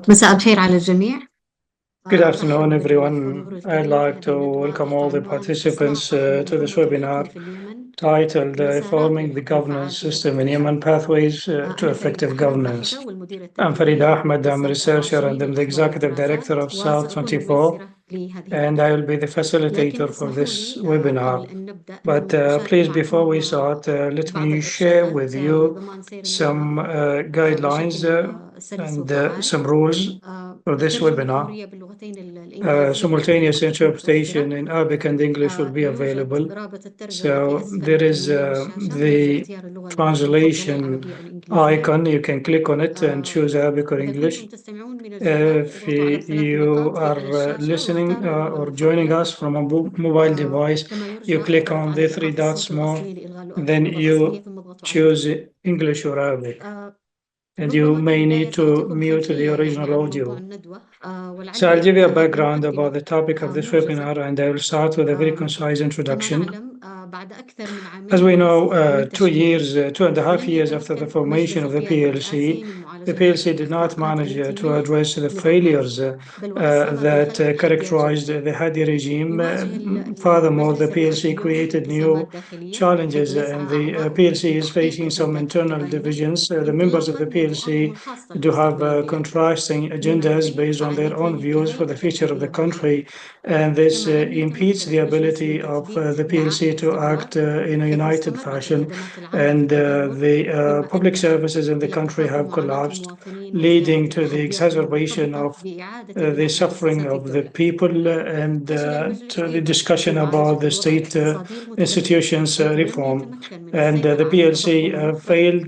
مساء الخير على الجميع. Good afternoon, everyone. I'd like to welcome all the participants to this webinar titled Reforming the Governance System in Yemen, Pathways to Effective Governance. I'm Farida Ahmed, I'm a researcher and I'm the Executive Director of South 24, and I will be the facilitator for this webinar. But please, before we start, let me share with you some guidelines and some rules for this webinar. Simultaneous interpretation in Arabic and English will be available. So there is the translation icon. You can click on it and choose Arabic or English. If you are listening or joining us from a mobile device, you click on the three dots more, then you choose English or Arabic. And you may need to mute the original audio. So I'll give you a background about the topic of this webinar, and I will start with a very concise introduction. As we know, 2.5 years after the formation of the PLC did not manage to address the failures that characterized the Hadi regime. Furthermore, the PLC created new challenges, and the PLC is facing some internal divisions. The members of the PLC do have contrasting agendas based on their own views for the future of the country, and this impedes the ability of the PLC to act in a united fashion, and the public services in the country have collapsed, leading to the exacerbation of the suffering of the people and to the discussion about the state institutions reform. And the PLC failed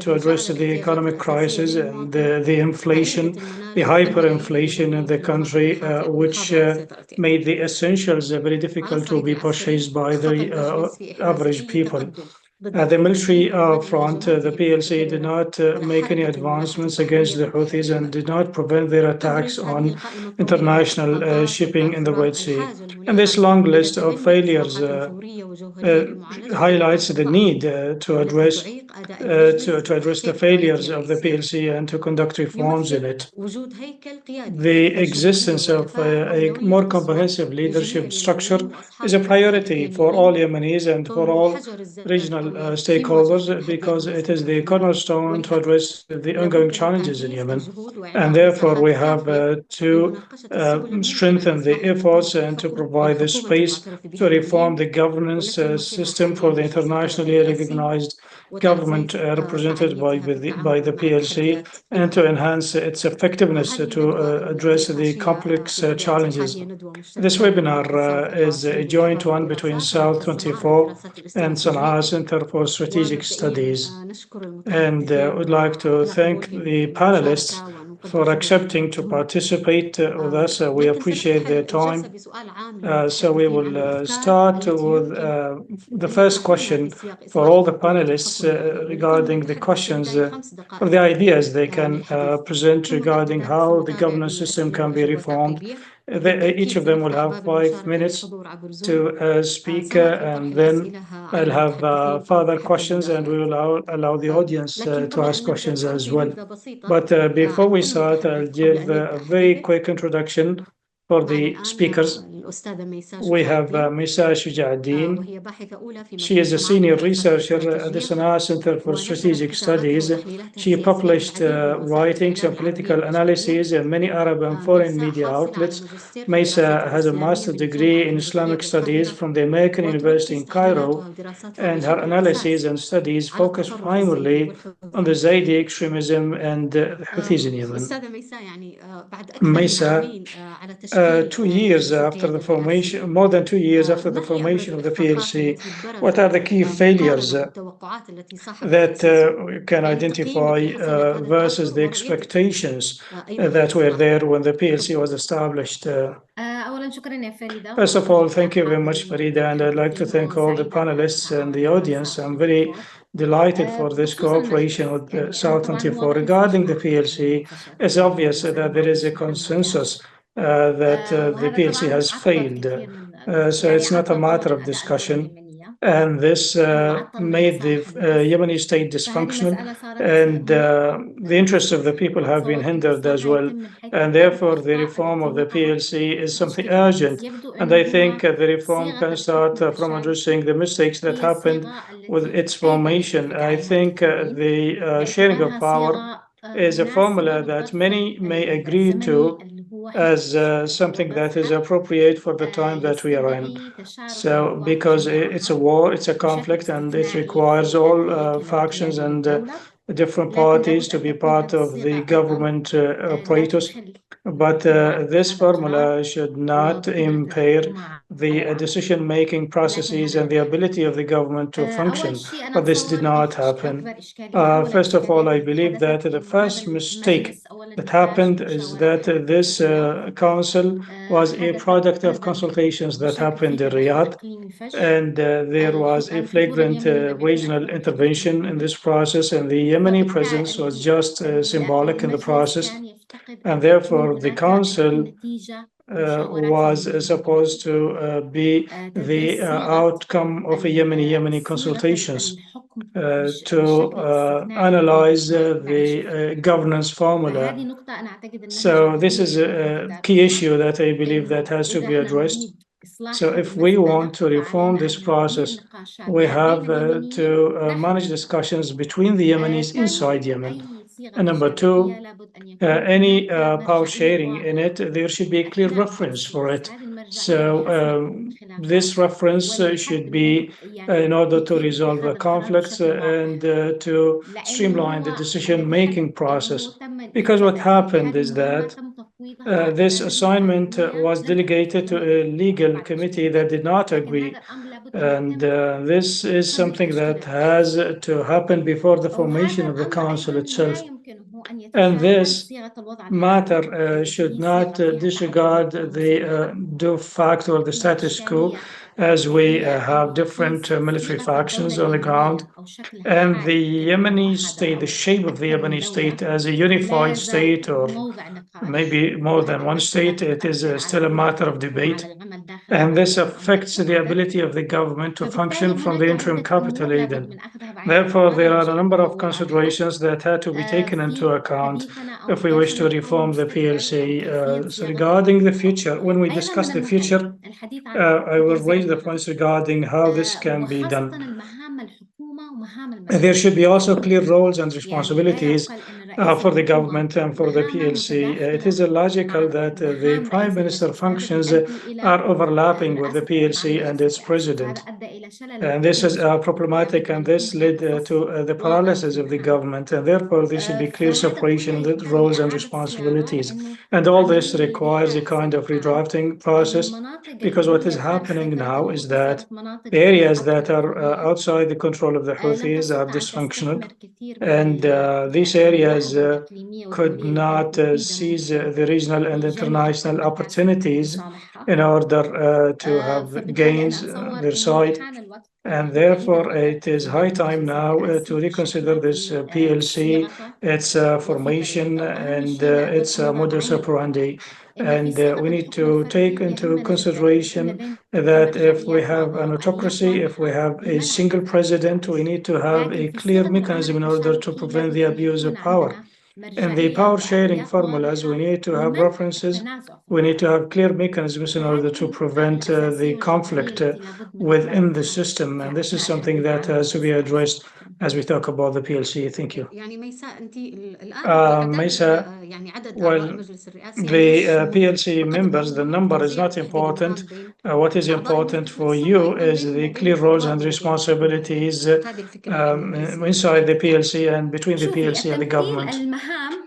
to address the economic crisis and the inflation, the hyperinflation in the country, which made the essentials very difficult to be purchased by the average people. At the military front, the PLC did not make any advancements against the Houthis and did not prevent their attacks on international shipping in the Red Sea. And this long list of failures highlights the need to address the failures of the PLC and to conduct reforms in it. The existence of a more comprehensive leadership structure is a priority for all Yemenis and for all regional stakeholders, because it is the cornerstone to address the ongoing challenges in Yemen. And therefore, we have to strengthen the efforts and to provide the space to reform the governance system for the internationally recognized government represented by the PLC, and to enhance its effectiveness to address the complex challenges. This webinar is a joint one between South 24 and Sana'a Center for Strategic Studies. And I would like to thank the panelists for accepting to participate with us. We appreciate their time. So we will start with the first question for all the panelists regarding the questions or the ideas they can present regarding how the governance system can be reformed. Each of them will have 5 minutes to speak, and then I'll have further questions, and we will allow the audience to ask questions as well. But before we start, I'll give a very quick introduction for the speakers. We have Maysaa Shuja. She is a senior researcher at the Sana'a Center for Strategic Studies. She published writings and political analyses in many Arab and foreign media outlets. Maysaa has a master's degree in Islamic studies from the American University in Cairo, and her analyses and studies focus primarily on the Zaidi extremism and Houthis in Yemen. Maysaa, 2 years after the formation, more than 2 years after the formation of the PLC, what are the key failures that we can identify versus the expectations that were there when the PLC was established? First of all, thank you very much, Farida, and I'd like to thank all the panelists and the audience. I'm very delighted for this cooperation with South 24 regarding the PLC. It's obvious that there is a consensus that the PLC has failed. So it's not a matter of discussion. and this made the Yemeni state dysfunctional, and the interests of the people have been hindered as well. And therefore, the reform of the PLC is something urgent. And I think the reform can start from addressing the mistakes that happened with its formation. I think the sharing of power is a formula that many may agree to as something that is appropriate for the time that we are in. So, because it's a war, it's a conflict, and it requires all factions and different parties to be part of the government apparatus. But this formula should not impair the decision-making processes and the ability of the government to function. But this did not happen. First of all, I believe that the first mistake that happened is that this council was a product of consultations that happened in Riyadh, and there was a flagrant regional intervention in this process, and the Yemeni presence was just symbolic in the process, and therefore the council was supposed to be the outcome of a Yemeni consultations to analyze the governance formula. So this is a key issue that I believe that has to be addressed. So if we want to reform this process, we have to manage discussions between the Yemenis inside Yemen. And number two, any power sharing in it, there should be a clear reference for it. So this reference should be in order to resolve the conflicts and to streamline the decision-making process. Because what happened is that this assignment was delegated to a legal committee that did not agree. And this is something that has to happen before the formation of the council itself. And this matter should not disregard the de facto or the status quo, as we have different military factions on the ground. And the Yemeni state, the shape of the Yemeni state as a unified state, or maybe more than one state, it is still a matter of debate. And this affects the ability of the government to function from the interim capital Aden. Therefore, there are a number of considerations that had to be taken into account if we wish to reform the PLC. So regarding the future, when we discuss the future, I will raise the points regarding how this can be done. There should be also clear roles and responsibilities for the government and for the PLC. It is illogical that the Prime Minister functions are overlapping with the PLC and its president. And this is problematic, and this led to the paralysis of the government. And therefore, there should be clear separation in the roles and responsibilities. And all this requires a kind of redrafting process, because what is happening now is that the areas that are outside the control of the Houthis are dysfunctional, and these areas could not seize the regional and international opportunities in order to have gains their side. And therefore, it is high time now to reconsider this PLC, its formation, and its modus operandi. And we need to take into consideration that if we have an autocracy, if we have a single president, we need to have a clear mechanism in order to prevent the abuse of power. In the power sharing formulas, we need to have references. We need to have clear mechanisms in order to prevent the conflict within the system. And this is something that has to be addressed as we talk about the PLC. Thank you. Maysaa, well, the PLC members, the number is not important. What is important for you is the clear roles and responsibilities inside the PLC and between the PLC and the government.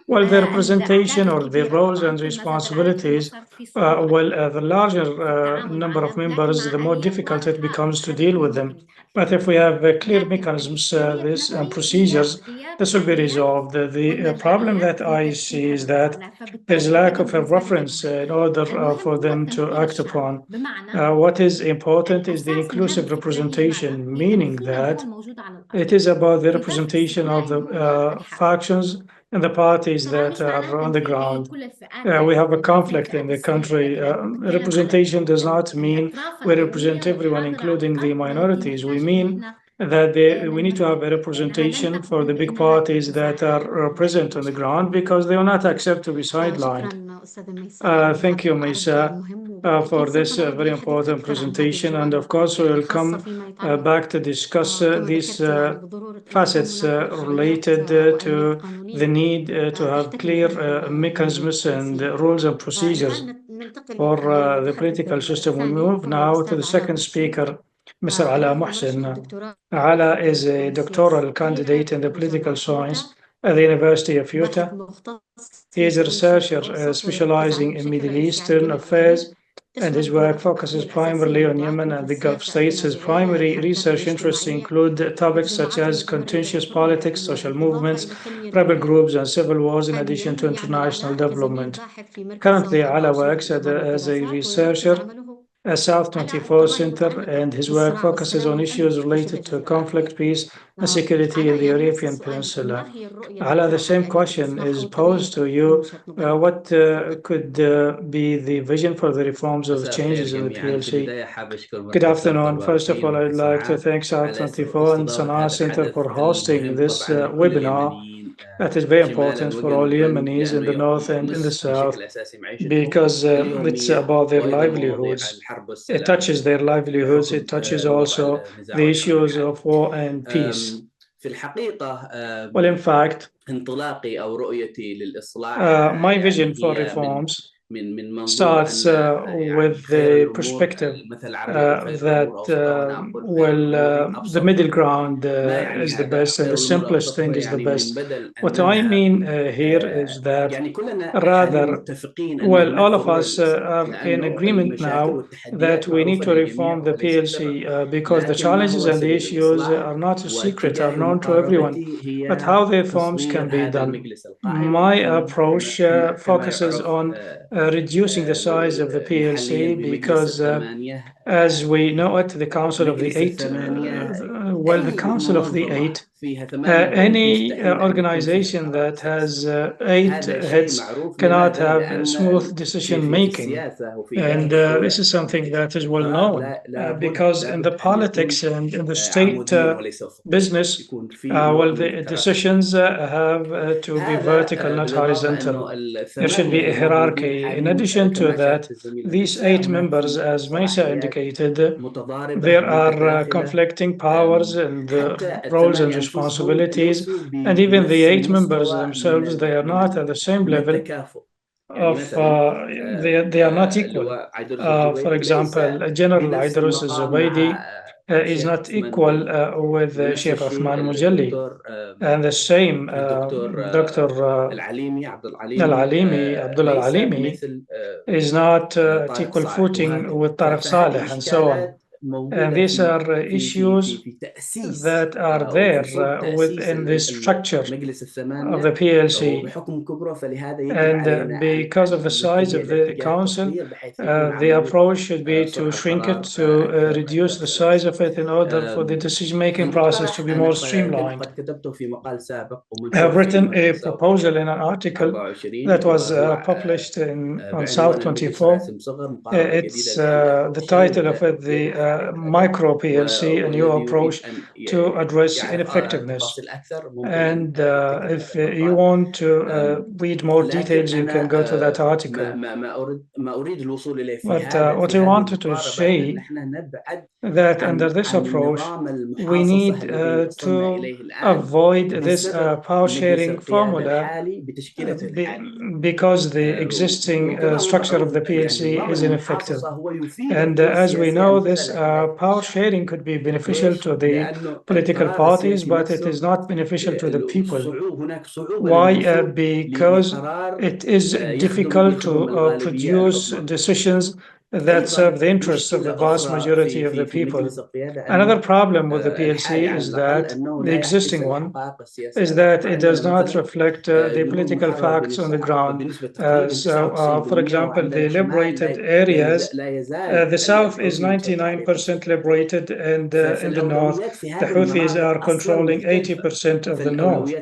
Well, the representation or the roles and responsibilities, the larger number of members, the more difficult it becomes to deal with them. But if we have clear mechanisms, this procedures, this will be resolved. The problem that I see is that there's a lack of a reference in order for them to act upon. What is important is the inclusive representation, meaning that it is about the representation of the factions and the parties that are on the ground. We have a conflict in the country. Representation does not mean we represent everyone, including the minorities. We mean that we need to have a representation for the big parties that are present on the ground because they will not accept to be sidelined. Thank you, Maysaa, for this very important presentation. And of course, we will come back to discuss these facets related to the need to have clear mechanisms and rules and procedures for the political system. We move now to the second speaker, Mr. Alaa Mohsen. Alaa is a doctoral candidate in the political science at the University of Utah. He is a researcher specializing in Middle Eastern affairs, and his work focuses primarily on Yemen and the Gulf states. His primary research interests include topics such as contentious politics, social movements, rebel groups, and civil wars, in addition to international development. Currently, Alaa works as a researcher at South 24 Center, and his work focuses on issues related to conflict, peace, and security in the Arabian Peninsula. Ala, the same question is posed to you. What could be the vision for the reforms of the changes in the PLC? Good afternoon. First of all, I'd like to thank South 24 and Sana'a Center for hosting this webinar that is very important for all Yemenis in the north and in the south because it's about their livelihoods. It touches their livelihoods. It touches also the issues of war and peace. Well, in fact, my vision for reforms starts with the perspective that the middle ground is the best and the simplest thing is the best. What I mean here is that rather, well, all of us are in agreement now that we need to reform the PLC because the challenges and the issues are not a secret, are known to everyone. But how the reforms can be done? My approach focuses on reducing the size of the PLC because, as we know it, the Council of the Eight, the Council of the Eight, any organization that has 8 heads cannot have smooth decision making. And this is something that is well known because in the politics and in the state business, the decisions have to be vertical, not horizontal. There should be a hierarchy. In addition to that, these 8 members, as Maysaa indicated, there are conflicting powers and roles and responsibilities, and even the 8 members themselves, they are not at the same level of they are not equal. For example, General Idrus Zubaydi is not equal with Sheikh Uthman Mujalli, and the same Dr. Abdullah Al-Alimi is not at equal footing with Tariq Saleh and so on. And these are issues that are there within the structure of the PLC. And because of the size of the council, the approach should be to shrink it, to reduce the size of it in order for the decision-making process to be more streamlined. I have written a proposal in an article that was published on South 24. It's the title of it, the micro PLC, a new approach to address ineffectiveness. And if you want to read more details, you can go to that article. But what I wanted to say that under this approach, we need to avoid this power sharing formula because the existing structure of the PLC is ineffective. And as we know, this power sharing could be beneficial to the political parties, but it is not beneficial to the people. Why? Because it is difficult to produce decisions that serve the interests of the vast majority of the people. Another problem with the PLC is that the existing one is that it does not reflect the political facts on the ground. For example, the liberated areas, the south is 99% liberated, and in the north, the Houthis are controlling 80% of the north.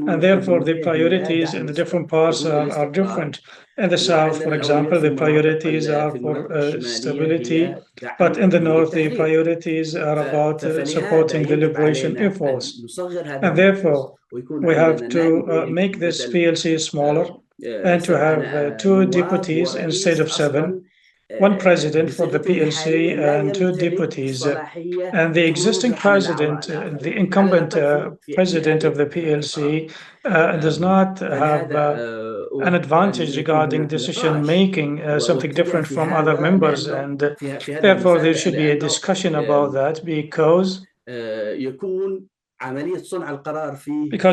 And therefore, the priorities in the different parts are different. In the south, for example, the priorities are for stability, but in the north, the priorities are about supporting the liberation efforts. And therefore, we have to make this PLC smaller and to have two deputies instead of seven, one president for the PLC and two deputies. And the existing president, the incumbent president of the PLC, does not have an advantage regarding decision making, something different from other members. And therefore, there should be a discussion about that because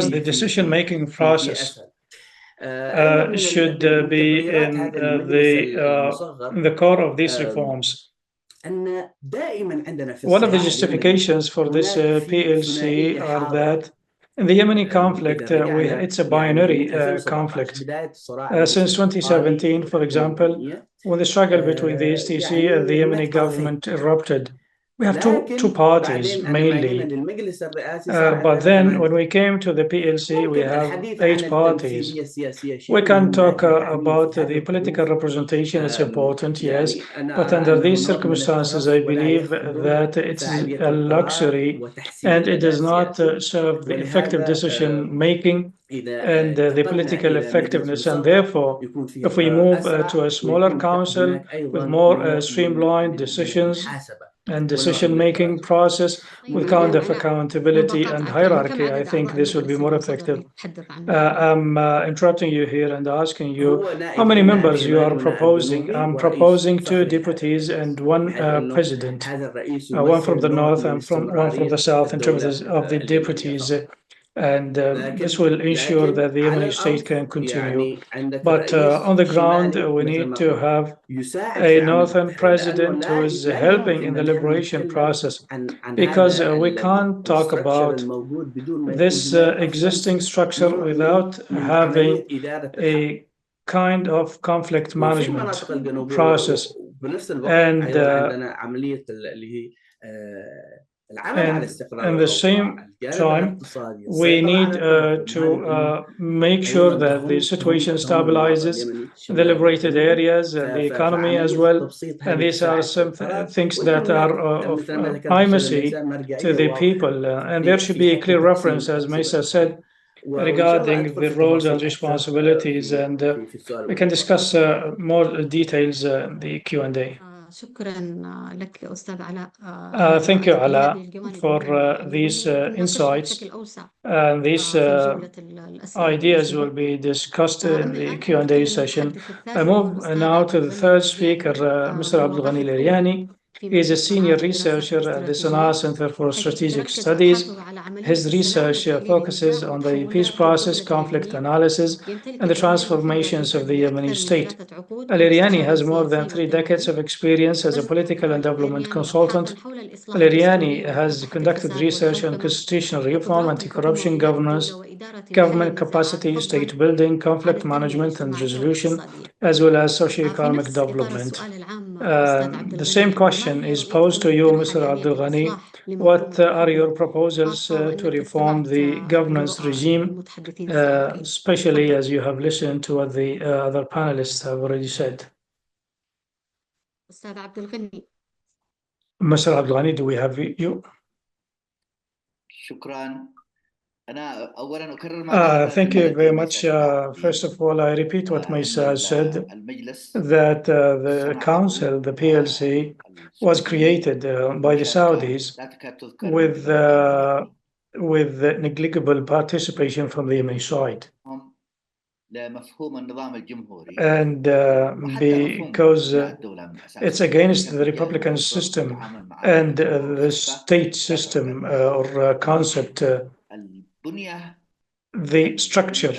the decision making process should be in the core of these reforms. One of the justifications for this PLC are that in the Yemeni conflict, it's a binary conflict. Since 2017, for example, when the struggle between the STC and the Yemeni government erupted, we have two parties mainly. But then when we came to the PLC, we have 8 parties. We can talk about the political representation. It's important, yes. But under these circumstances, I believe that it's a luxury and it does not serve the effective decision making and the political effectiveness. And therefore, if we move to a smaller council with more streamlined decisions and decision-making process with kind of accountability and hierarchy, I think this will be more effective. I'm interrupting you here and asking you how many members you are proposing. I'm proposing 2 deputies and 1 president, one from the north and one from the south in terms of the deputies. And this will ensure that the Yemeni state can continue. But on the ground, we need to have a northern president who is helping in the liberation process, because we can't talk about this existing structure without having a kind of conflict management process. And at the same time, we need to make sure that the situation stabilizes in the liberated areas and the economy as well. And these are some things that are of primacy to the people. And there should be a clear reference, as Maysaa said, regarding the roles and responsibilities. And we can discuss more details in the Q&A. Thank you, Alaa, for these insights. These ideas will be discussed in the Q&A session. I move now to the third speaker, Mr. Abdulghani Al-Iryani. He is a senior researcher at the Sanaa Center for Strategic Studies. His research focuses on the peace process, conflict analysis, and the transformations of the Yemeni state. Al-Iryani has more than 3 decades of experience as a political and development consultant. Al-Iryani has conducted research on constitutional reform, anti-corruption, governance, government capacity, state building, conflict management and resolution, as well as socio-economic development. The same question is posed to you, Mr. Abdulghani. What are your proposals to reform the governance regime, especially as you have listened to what the other panelists have already said? Mr. Abdulghani, do we have you? Thank you very much. First of all, I repeat what Maysaa said, that the council, the PLC, was created by the Saudis with negligible participation from the Yemeni side. And because it's against the Republican system and the state system or concept, the structure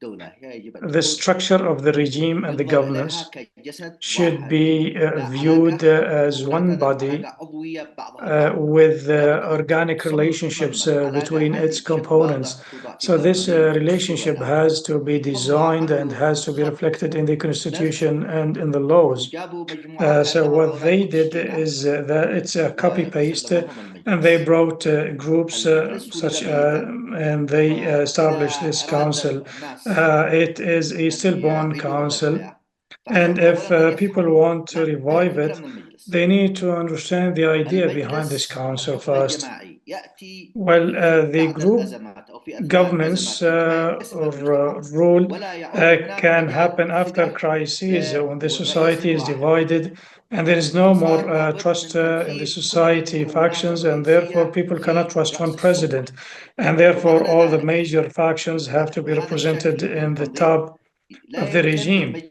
the structure of the regime and the governance should be viewed as one body with organic relationships between its components. So this relationship has to be designed and has to be reflected in the constitution and in the laws. So what they did is that it's a copy paste, and they brought groups and they established this council. It is a stillborn council, and if people want to revive it, they need to understand the idea behind this council first. Well, the group governance or rule can happen after crises when the society is divided and there is no more trust in the society factions, and therefore people cannot trust one president, and therefore all the major factions have to be represented in the top of the regime.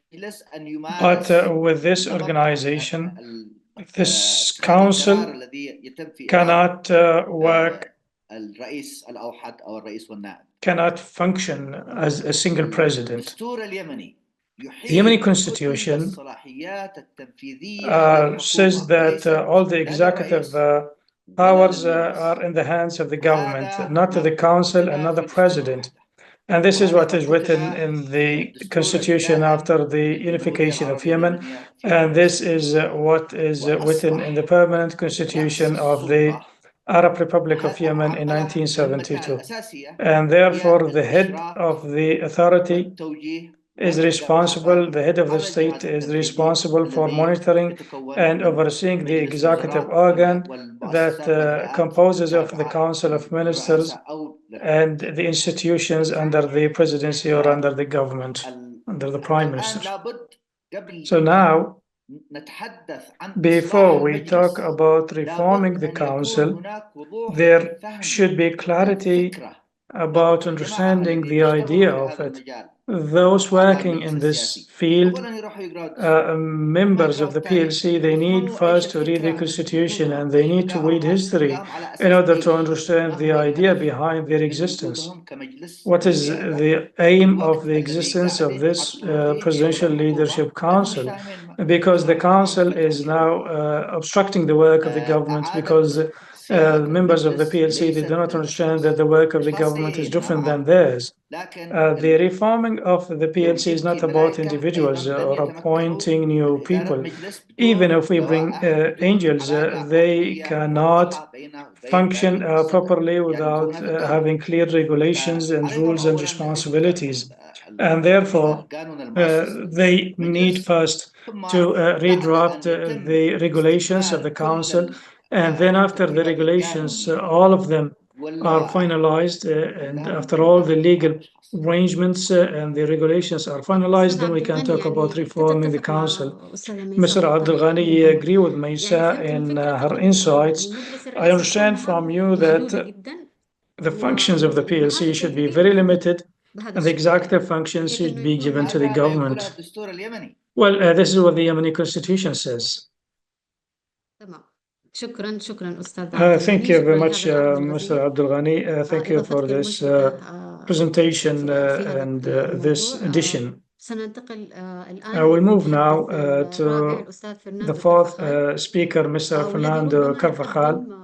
But with this organization, this council cannot work, cannot function as a single president. The Yemeni constitution says that all the executive powers are in the hands of the government, not the council and not the president. And this is what is written in the constitution after the unification of Yemen. And this is what is written in the permanent constitution of the Arab Republic of Yemen in 1972. And therefore, the head of the authority is responsible, the head of the state is responsible for monitoring and overseeing the executive organ that composes of the Council of Ministers and the institutions under the presidency or under the government, under the prime minister. So now, before we talk about reforming the council, there should be clarity about understanding the idea of it. Those working in this field, members of the PLC, they need first to read the constitution and they need to read history in order to understand the idea behind their existence. What is the aim of the existence of this presidential leadership council? Because the council is now obstructing the work of the government, because members of the PLC, they do not understand that the work of the government is different than theirs. The reforming of the PLC is not about individuals or appointing new people. Even if we bring angels, they cannot function properly without having clear regulations and rules and responsibilities. And therefore, they need first to redraft the regulations of the council. And then after the regulations, all of them are finalized, and after all the legal arrangements and the regulations are finalized, then we can talk about reforming the council. Mr. Abdulghani, you agree with Maysaa in her insights. I understand from you that the functions of the PLC should be very limited and the executive functions should be given to the government. Well, this is what the Yemeni constitution says. Thank you very much, Mr. Abdulghani. Thank you for this presentation and this edition. I will move now to the fourth speaker, Mr. Fernando Carvajal,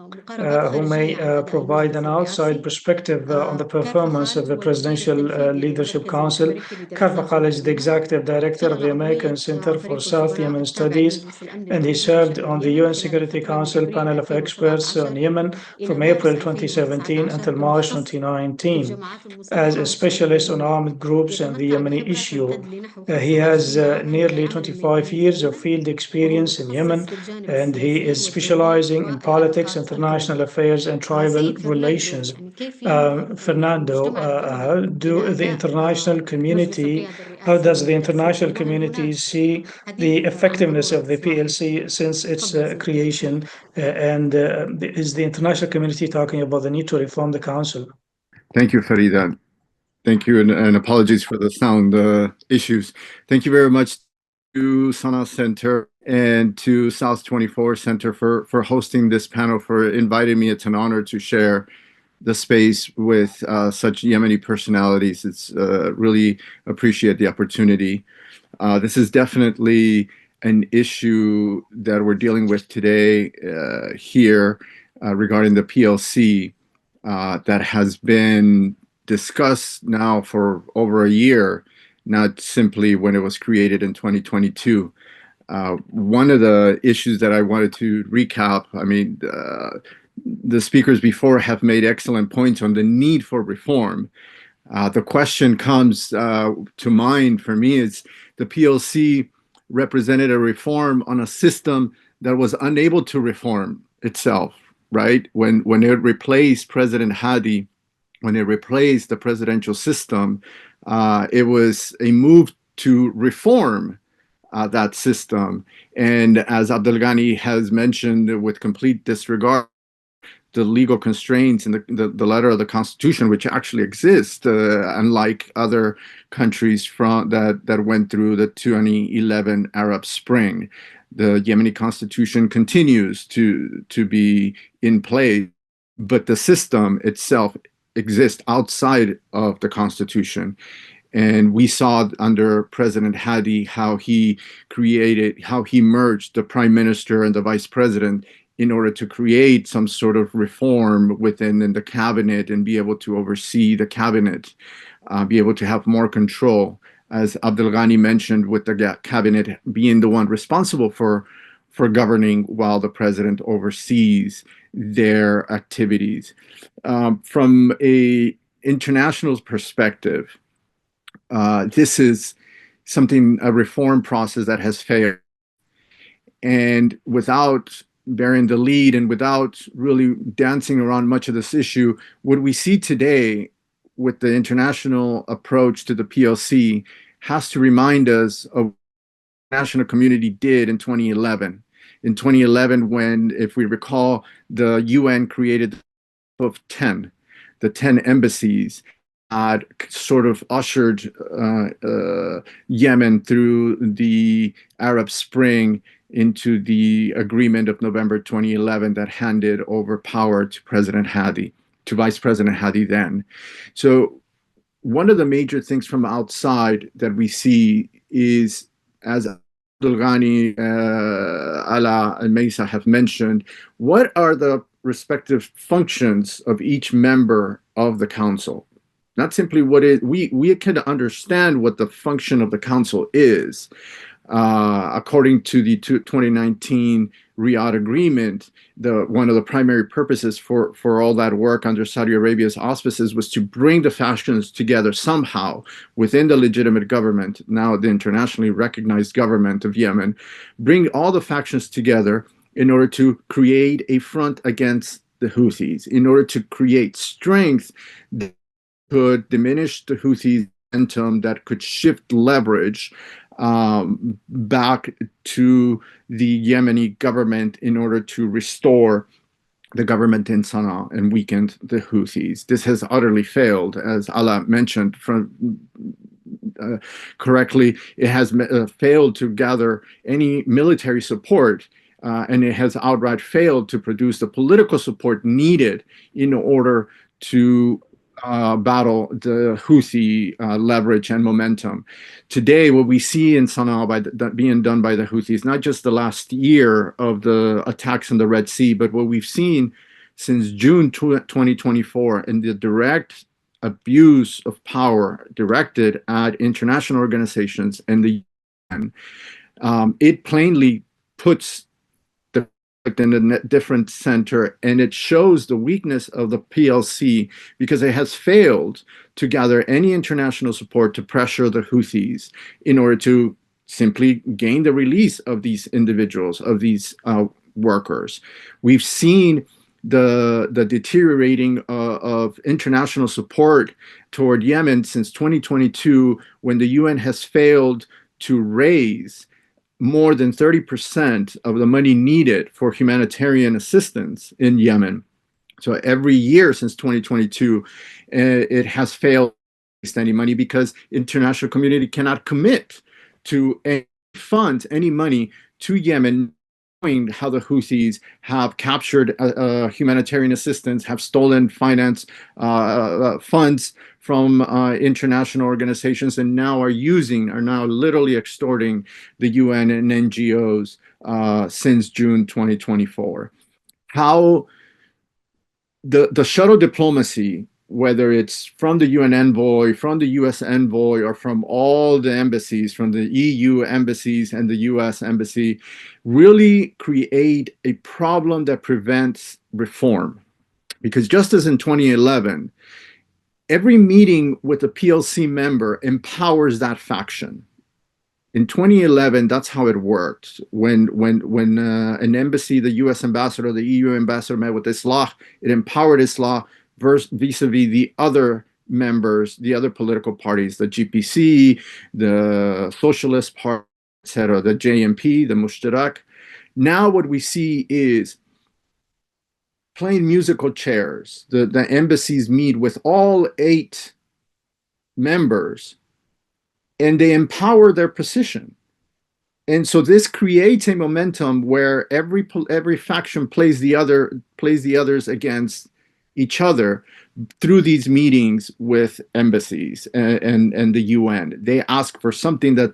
who may provide an outside perspective on the performance of the Presidential Leadership Council. Carvajal is the Executive Director of the American Center for South Yemen Studies, and he served on the UN Security Council panel of experts on Yemen from April 2017 until March 2019 as a specialist on armed groups and the Yemeni issue. He has nearly 25 years of field experience in Yemen, and he is specializing in politics, international affairs, and tribal relations. Fernando, how does the international community see the effectiveness of the PLC since its creation, and is the international community talking about the need to reform the council? Thank you, Farida. Thank you, and apologies for the sound issues. Thank you very much to Sana Center and to South 24 Center for hosting this panel, for inviting me. It's an honor to share the space with such Yemeni personalities. It's really appreciate the opportunity. This is definitely an issue that we're dealing with today here regarding the PLC that has been discussed now for over a year, not simply when it was created in 2022. One of the issues that I wanted to recap, I mean, the speakers before have made excellent points on the need for reform. The question comes to mind for me is the PLC represented a reform on a system that was unable to reform itself, right? When it replaced President Hadi, when it replaced the presidential system, it was a move to reform that system. And as Abdulghani has mentioned, with complete disregard the legal constraints in the letter of the Constitution, which actually exist, unlike other countries that went through the 2011 Arab Spring. The Yemeni Constitution continues to be in place, but the system itself exists outside of the Constitution. And we saw under President Hadi how he merged the prime minister and the vice president in order to create some sort of reform within the cabinet and be able to oversee the cabinet, be able to have more control, as Abdulghani mentioned, with the cabinet being the one responsible for governing while the president oversees their activities. From a international perspective, this is a reform process that has failed. And without bearing the lead and without really dancing around much of this issue, what we see today with the international approach to the PLC has to remind us of what the international community did in 2011. In 2011, when, if we recall, the UN created the 10 embassies, had sort of ushered Yemen through the Arab Spring into the agreement of November 2011 that handed over power to Vice President Hadi then. So one of the major things from outside that we see is, as Abdulghani, Alaa, and Maysaa have mentioned, what are the respective functions of each member of the council? Not simply we can understand what the function of the council is. According to the 2019 Riyadh Agreement, one of the primary purposes for all that work under Saudi Arabia's auspices was to bring the factions together somehow within the legitimate government, now the internationally recognized government of Yemen, bring all the factions together in order to create a front against the Houthis, in order to create strength that could diminish the Houthis' momentum, that could shift leverage back to the Yemeni government in order to restore the government in Sana'a and weaken the Houthis. This has utterly failed, as Alaa mentioned correctly. It has failed to gather any military support, and it has outright failed to produce the political support needed in order to battle the Houthi leverage and momentum. Today, what we see in Sana'a being done by the Houthis, not just the last year of the attacks in the Red Sea, but what we've seen since June 2024 in the direct abuse of power directed at international organizations and the UN, it plainly puts in a different center, and it shows the weakness of the PLC because it has failed to gather any international support to pressure the Houthis in order to simply gain the release of these individuals, of these workers. We've seen the deteriorating of international support toward Yemen since 2022, when the UN has failed to raise more than 30% of the money needed for humanitarian assistance in Yemen. So every year since 2022, it has failed to raise any money because international community cannot commit to any funds, any money to Yemen, how the Houthis have captured humanitarian assistance, have stolen finance funds from international organizations, and now are now literally extorting the UN and NGOs since June 2024. How the shuttle diplomacy, whether it's from the UN envoy, from the US envoy, or from all the embassies, from the EU embassies and the US embassy, really create a problem that prevents reform. Because just as in 2011, every meeting with a PLC member empowers that faction. In 2011, that's how it worked. When an embassy, the U.S. ambassador, the EU ambassador met with Islah, it empowered Islah vis-a-vis the other members, the other political parties, the GPC, the Socialist Party, etc., the JMP, the Mushtarak. Now what we see is playing musical chairs. The embassies meet with all 8 members and they empower their position. And so this creates a momentum where every faction plays the others against each other through these meetings with embassies and the UN. They ask for something that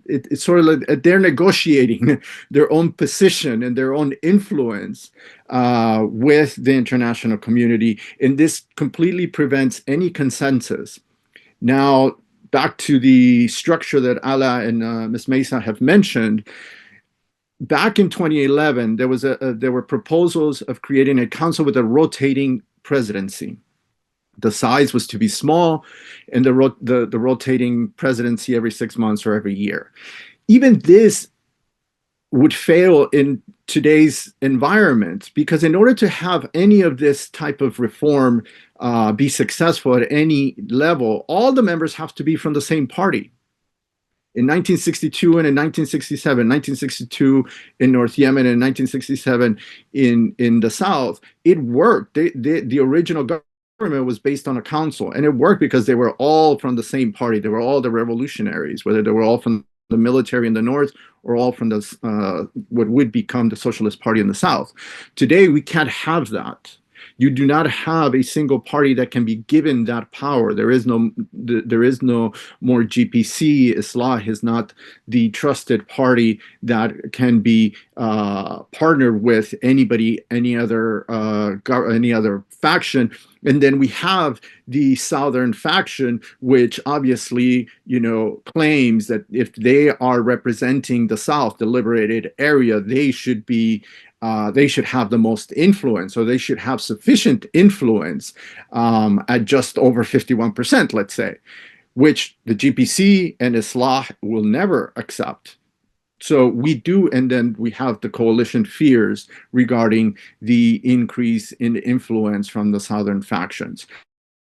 it's sort of like they're negotiating their own position and their own influence with the international community, and this completely prevents any consensus. Now, back to the structure that Alaa and Ms. Maysaa have mentioned, back in 2011, there were proposals of creating a council with a rotating presidency. The size was to be small, and the rotating presidency every 6 months or every year. Even this would fail in today's environment, because in order to have any of this type of reform be successful at any level, all the members have to be from the same party. In 1962 and in 1967, 1962 in North Yemen and 1967 in the South, it worked. The original government was based on a council, and it worked because they were all from the same party. They were all the revolutionaries, whether they were all from the military in the North or all from the what would become the Socialist Party in the South. Today, we can't have that. You do not have a single party that can be given that power. There is no more GPC. Islah is not the trusted party that can be partnered with anybody, any other faction. And then we have the southern faction, which obviously, claims that if they are representing the South, the liberated area, they should have the most influence, or they should have sufficient influence at just over 51%, let's say, which the GPC and Islah will never accept. So we do, and then we have the coalition fears regarding the increase in influence from the southern factions.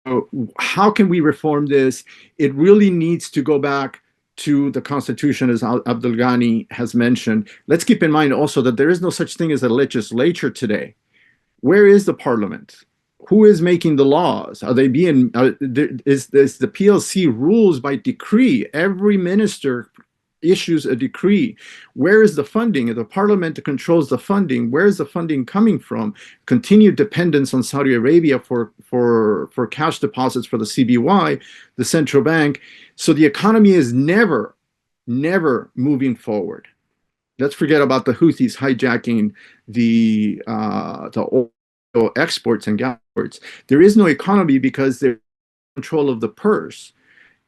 So how can we reform this? It really needs to go back to the Constitution, as Abdulghani has mentioned. Let's keep in mind also that there is no such thing as a legislature today. Where is the parliament? Who is making the laws? Are they being, is the PLC rules by decree? Every minister issues a decree. Where is the funding? If the parliament controls the funding, where is the funding coming from? Continued dependence on Saudi Arabia for cash deposits for the CBY, the central bank. So the economy is never moving forward. Let's forget about the Houthis hijacking the oil exports and gas exports. There is no economy because they're in control of the purse.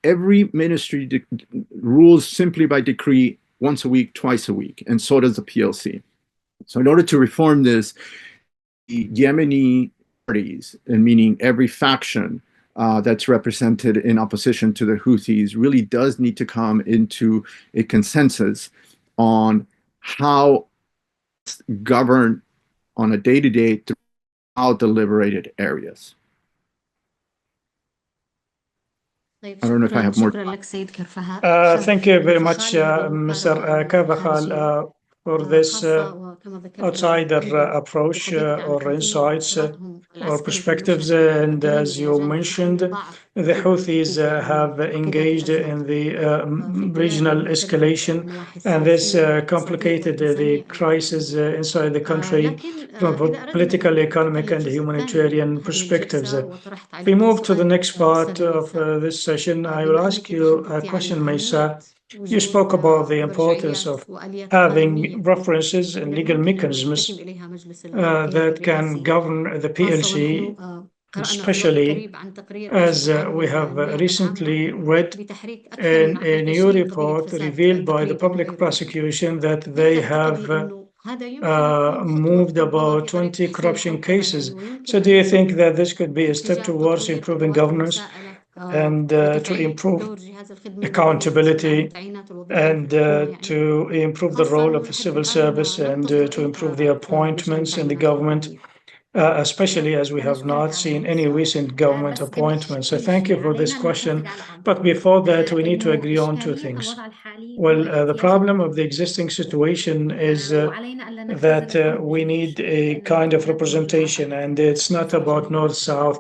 Every ministry rules simply by decree once a week, twice a week, and so does the PLC. So in order to reform this, the Yemeni parties, and meaning every faction that's represented in opposition to the Houthis, really does need to come into a consensus on how to govern on a day-to-day throughout the liberated areas. I don't know if I have more. Thank you very much, Mr. Carvajal, for this outsider approach or insights or perspectives. And as you mentioned, the Houthis have engaged in the regional escalation, and this complicated the crisis inside the country from political, economic, and humanitarian perspectives. If we move to the next part of this session, I will ask you a question, Maysaa. You spoke about the importance of having references and legal mechanisms that can govern the PLC, especially as we have recently read in a new report revealed by the public prosecution that they have moved about 20 corruption cases. So, do you think that this could be a step towards improving governance and to improve accountability and to improve the role of the civil service and to improve the appointments in the government, especially as we have not seen any recent government appointments? So thank you for this question. But before that, we need to agree on two things. Well, the problem of the existing situation is that we need a kind of representation, and it's not about north south.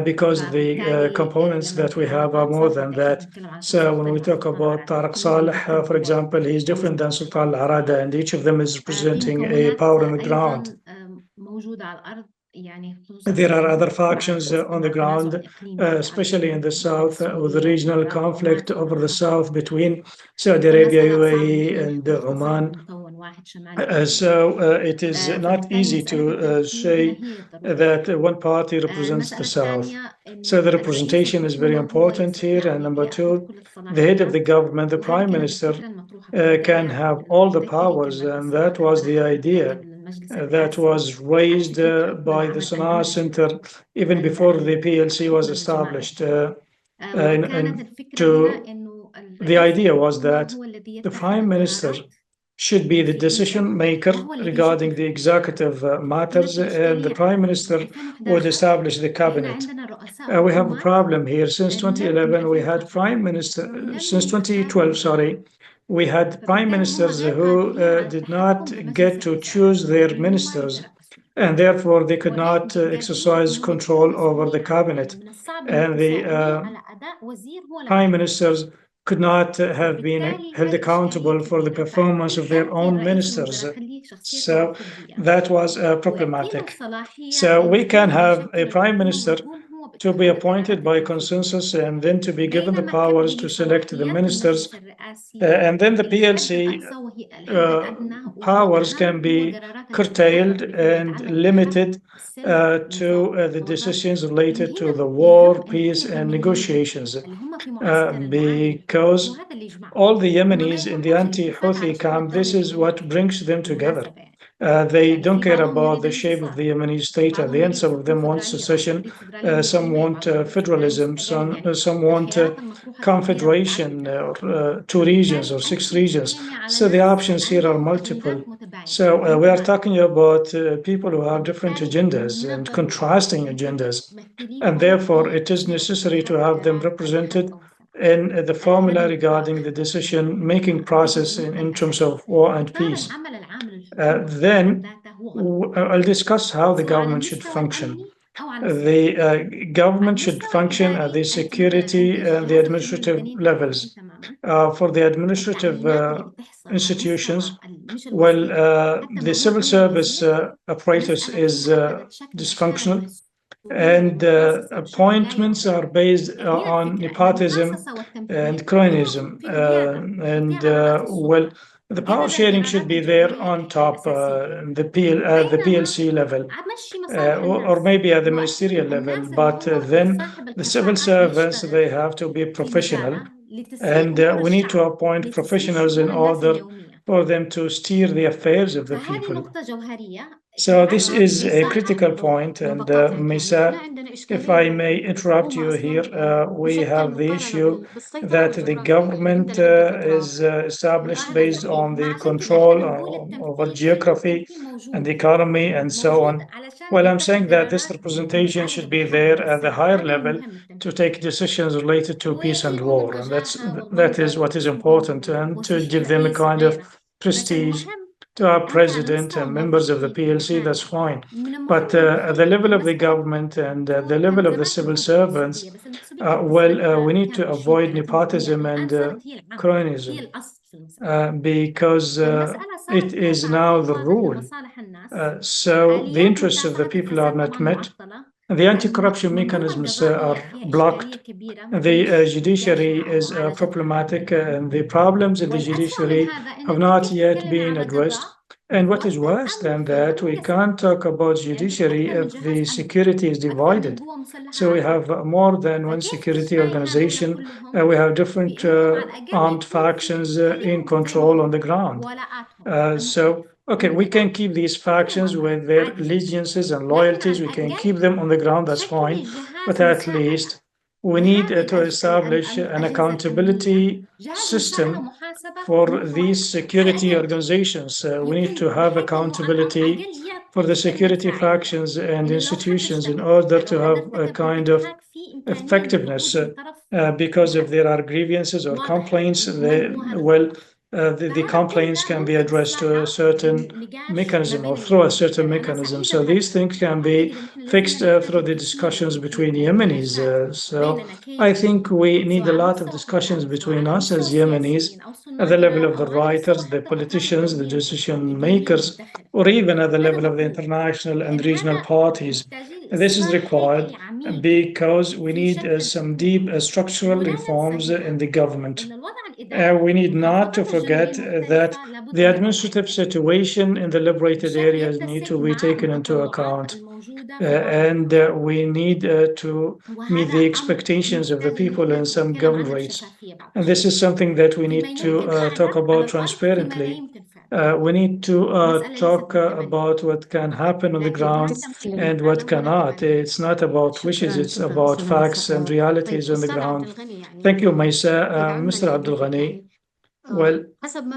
Because the components that we have are more than that. So when we talk about Tariq Saleh, for example, he's different than Sultan Al-Arada, and each of them is representing a power on the ground. There are other factions on the ground, especially in the south, with the regional conflict over the south between Saudi Arabia, UAE, and Oman. So it is not easy to say that one party represents the South. So the representation is very important here. And number two, the head of the government, the prime minister, can have all the powers. And that was the idea that was raised by the Sana'a Center even before the PLC was established. And the idea was that the prime minister should be the decision maker regarding the executive matters, and the prime minister would establish the cabinet. We have a problem here. Since 2011, we had prime minister, since 2012, sorry, we had prime ministers who did not get to choose their ministers, and therefore they could not exercise control over the cabinet. And the prime ministers could not have been held accountable for the performance of their own ministers. So that was problematic. So we can have a prime minister to be appointed by consensus and then to be given the powers to select the ministers. And then the PLC powers can be curtailed and limited to the decisions related to the war, peace, and negotiations. Because all the Yemenis in the anti-Houthi camp, this is what brings them together. They don't care about the shape of the Yemeni state. At the end, some of them want secession, some want federalism, some want confederation, or two regions or six regions. So the options here are multiple. So we are talking about people who have different agendas and contrasting agendas, and therefore it is necessary to have them represented in the formula regarding the decision-making process in terms of war and peace. Then I'll discuss how the government should function. The government should function at the security and the administrative levels. For the administrative institutions, well, the civil service apparatus is dysfunctional, and appointments are based on nepotism and cronyism. Well, the power sharing should be there on top, the PLC level, or maybe at the ministerial level. But then the civil servants, they have to be professional, and we need to appoint professionals in order for them to steer the affairs of the people. So this is a critical point, and Maysaa, if I may interrupt you here, we have the issue that the government is established based on the control over geography and economy and so on. Well, I'm saying that this representation should be there at the higher level to take decisions related to peace and war, and that is what is important, and to give them a kind of prestige to our president and members of the PLC, that's fine. But at the level of the government and the level of the civil servants, we need to avoid nepotism and cronyism because it is now the rule. So the interests of the people are not met. The anti-corruption mechanisms are blocked. The judiciary is problematic, and the problems in the judiciary have not yet been addressed. And what is worse than that, we can't talk about judiciary if the security is divided. So we have more than one security organization. We have different armed factions in control on the ground. Okay, we can keep these factions with their allegiances and loyalties. We can keep them on the ground, that's fine. But at least we need to establish an accountability system for these security organizations. We need to have accountability for the security factions and institutions in order to have a kind of effectiveness because if there are grievances or complaints, the complaints can be addressed to a certain mechanism or through a certain mechanism. So these things can be fixed through the discussions between Yemenis. So I think we need a lot of discussions between us as Yemenis at the level of the writers, the politicians, the decision makers, or even at the level of the international and regional parties. This is required because we need some deep structural reforms in the government. We need not to forget that the administrative situation in the liberated areas need to be taken into account. And we need to meet the expectations of the people in some governorates. And this is something that we need to talk about transparently. We need to talk about what can happen on the ground and what cannot. It's not about wishes, it's about facts and realities on the ground. Thank you, Maysaa. Mr. Abdulghani, well,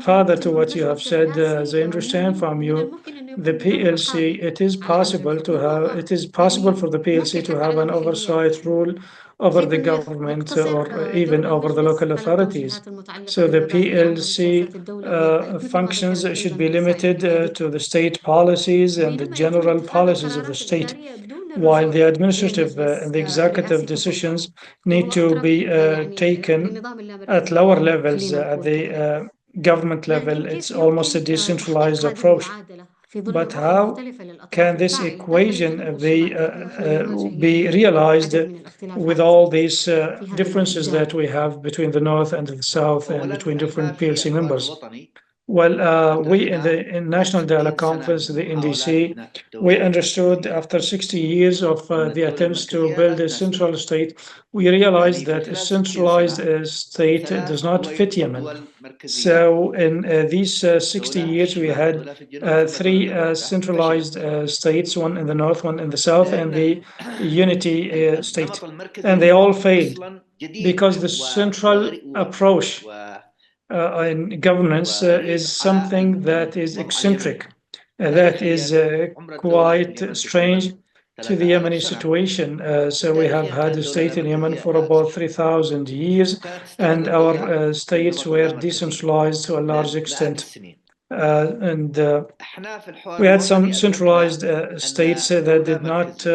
further to what you have said, as I understand from you, the PLC, it is possible for the PLC to have an oversight rule over the government or even over the local authorities. So the PLC functions should be limited to the state policies and the general policies of the state, while the administrative and the executive decisions need to be taken at lower levels. At the government level, it's almost a decentralized approach. But how can this equation be realized with all these differences that we have between the North and the South and between different PLC members? Well, we in the National Dialogue Conference, the NDC, we understood after 60 years of the attempts to build a central state, we realized that a centralized state does not fit Yemen. So in these 60 years, we had three centralized states, one in the north, one in the south, and the unity state. And they all failed because the central approach in governance is something that is eccentric, that is quite strange to the Yemeni situation. So we have had a state in Yemen for about 3,000 years, and our states were decentralized to a large extent. And we had some centralized states that did not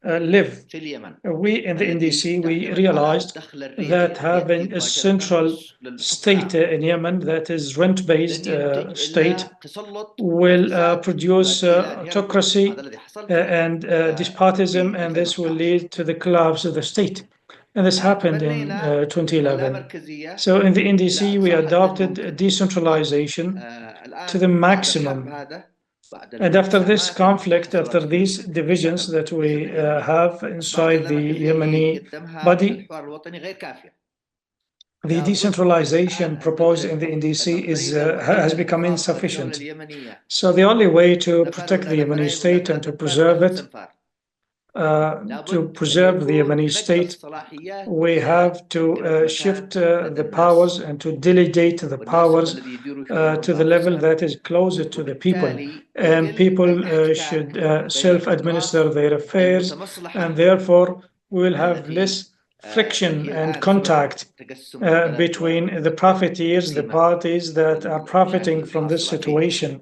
live. We in the NDC, we realized that having a central state in Yemen that is rent-based state will produce autocracy and despotism, and this will lead to the collapse of the state. And this happened in 2011. So in the NDC, we adopted decentralization to the maximum. And after this conflict, after these divisions that we have inside the Yemeni body, the decentralization proposed in the NDC has become insufficient. So the only way to protect the Yemeni state and to preserve it, the Yemeni state, we have to shift the powers and to delegate the powers to the level that is closer to the people. And people should self-administer their affairs, and therefore we will have less friction and contact between the profiteers, the parties that are profiting from this situation.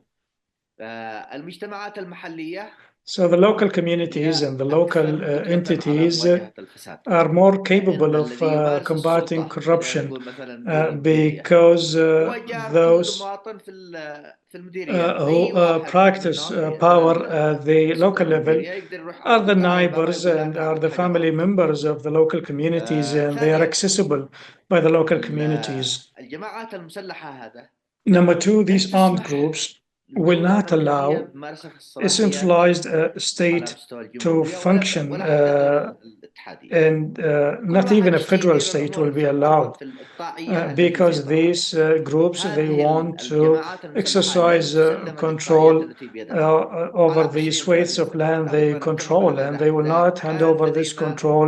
المجتمعات المحلية So the local communities هي and the local أكثر قدرة على entities مواجهة الفساد. are more capable إن of الذي يمارس combating السلطة خلينا corruption نقول مثلا بالمديرية because هو جار كل those مواطن في المديرية، أي who واحد practice منهم power مثلا at the local سكان level المديرية يقدر يروح are the قدام بابه neighbors يقول له and are تعمل the حاجة family غلط. members of the local communities, and they are ثانيا accessible by the local communities. الجماعات المسلحة هذا Number two, لن these armed تسمح groups will للدولة not المركزية allow بممارسة a الصلاحيات centralized على state مستوى to الجمهورية function, ولا حتى الدولة الاتحادية. and كل not واحد even a يشتي federal يدير state الأمور will be في الأرض allowed, في الإقطاعية التي because يسيطر these groups, they هذه want to الجماعات المسلحة هي exercise تسلم الإقطاعيات control التي بيدها over على the 20 swathes سنة. of land they تقريبا نتفق على control, and they will not hand كان over this لدينا control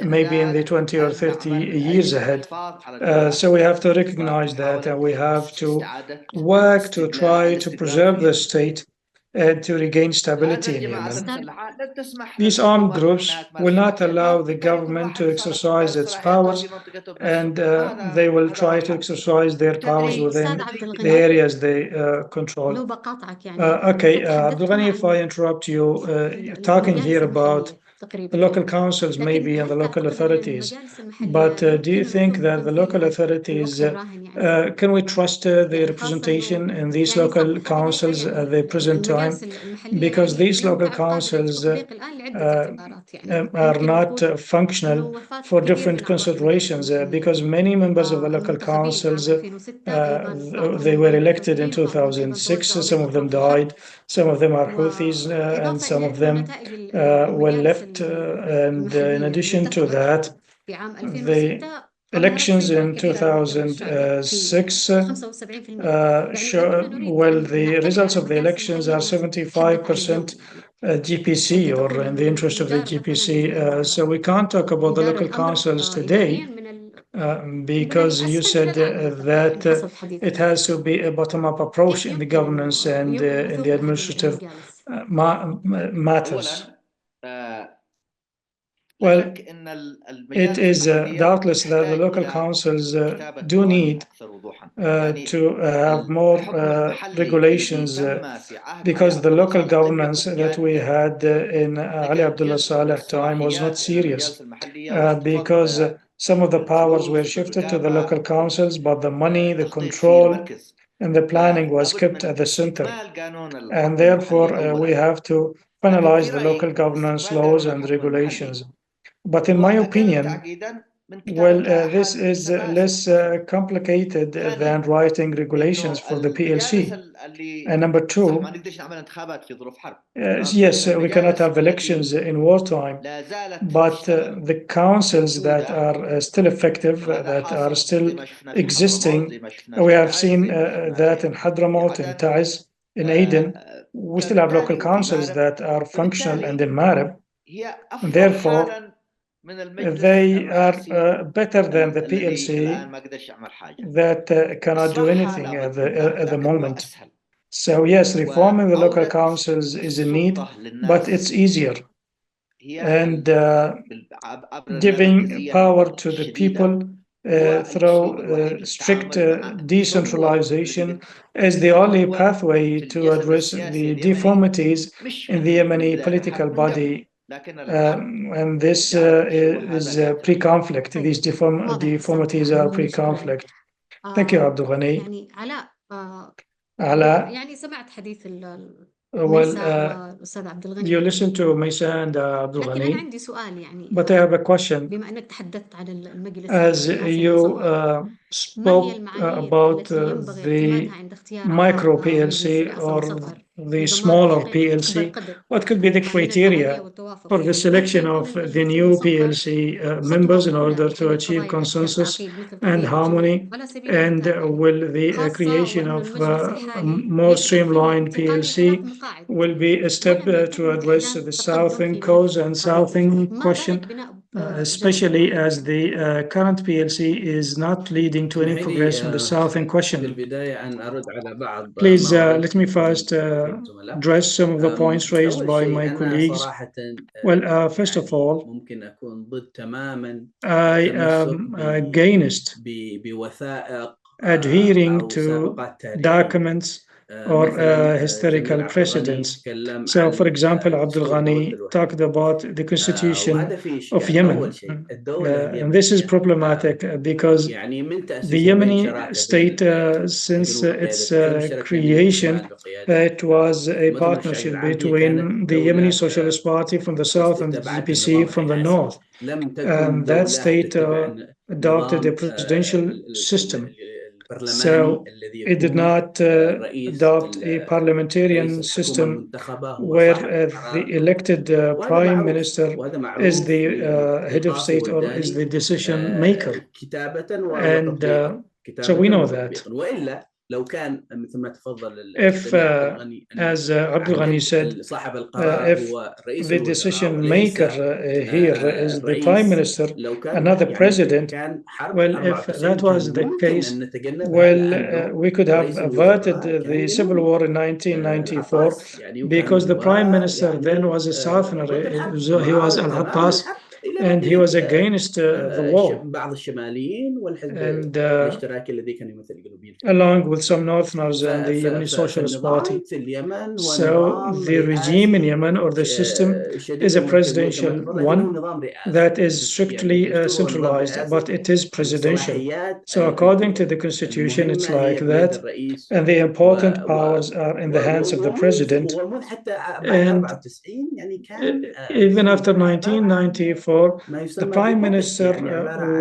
maybe in the الاستعداد 20 or أن 30 نعمل من years أجل ahead. الحفاظ على الدولة So we have to recognize that, and ومحاولة we have to استعادة work to try to الاستقرار في preserve the اليمن. state and to regain هذه stability in الجماعات Yemen. المسلحة لن تسمح These armed للحكومة أنها groups تمارس will not صلاحياتها، allow the وبالتالي كل government to واحد exercise يمارس its صلاحياته في powers, منطقته بنفسه، and they وهذا will try to الواقع. exercise their powers وبالتالي within لديك the areas they control. Okay, Abdulghani, if I interrupt you, talking here about the local councils maybe and the local authorities, but do you think that the local authorities, can we trust the representation in these local councils at the present time? Because these local councils are not functional for different considerations, because many members of the local councils, they were elected in 2006, some of them died, some of them are Houthis, and some of them were left, and in addition to that, the elections in 2006 well, the results of the elections are 75% GPC, or in the interest of the GPC. So we can't talk about the local councils today, because you said that it has to be a bottom-up approach in the governance and in the administrative matters. Well, it is doubtless that the local councils do need to have more regulations, because the local governance that we had in Ali Abdullah Saleh time was not serious, because some of the powers were shifted to the local councils, but the money, the control, and the planning was kept at the center. And therefore, we have to finalize the local governance laws and regulations. But in my opinion, well, this is less complicated than writing regulations for the PLC. And number two, yes, we cannot have elections in wartime, but the councils that are still effective, that are still existing, we have seen that in Hadramaut, in Taiz, in Aden, we still have local councils that are functional, and in Marib. Therefore, they are better than the PLC that cannot do anything at the moment. So yes, reforming the local councils is a need, but it's easier. And giving power to the people through strict decentralization is the only pathway to address the deformities in the Yemeni political body. And this is pre-conflict. These deformities are pre-conflict. Thank you, Abdulghani. Alaa, well, you listen to Maysaa and Abdulghani, but I have a question. As you spoke about the micro PLC or the smaller PLC, what could be the criteria for the selection of the new PLC members in order to achieve consensus and harmony? And will the creation of a more streamlined PLC will be a step to address the Southern cause and Southern question, especially as the current PLC is not leading to any progress on the Southern question? بالبداية أن أرد على بعض Please ما ورد let me من first الزملاء. address some of the points raised أول by شيء my أنا colleagues. صراحة Well, first of يعني all, ممكن أكون ضد تماما I التمسك am against بوثائق adhering أو to سابقات تاريخية. documents or historical precedents. So, for example, Abdulghani talked about the constitution of Yemen. And this is problematic because the Yemeni state, since its creation, it was a partnership between the Yemeni Socialist Party from the south and the DPC from the north. And that state adopted a presidential system. So it did not adopt a parliamentarian system where the elected prime minister is the head of state or is the decision maker. And so we know that. If, as Abdulghani said, if the decision maker here is the prime minister and not the president, well, if that was the case, well, we could have averted the civil war in 1994 because the prime minister then was a southerner. He was Al-Hattas, and he was against the war. And along with some northerners and the Yemeni Socialist Party. So the regime in Yemen or the system is a presidential one that is strictly centralized, but it is presidential. So according to the constitution, it's like that, and the important powers are in the hands of the president. And even after 1994, the prime minister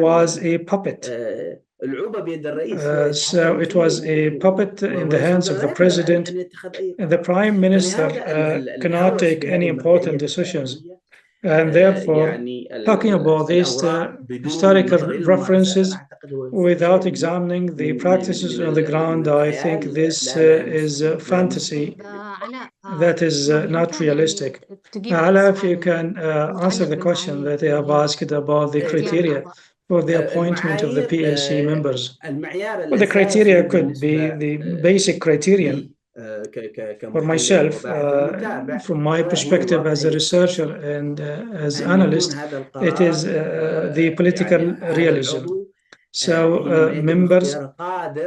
was a puppet. So it was a puppet in the hands of the president, and the prime minister cannot take any important decisions. And therefore, talking about these historical references without examining the practices on the ground, I think this is fantasy that is not realistic. Alaa, if you can answer the question that I have asked about the criteria for the appointment of the PLC members. Well, the criteria could be the basic criterion. For myself, from my perspective as a researcher and as analyst, it is the political realism. So members,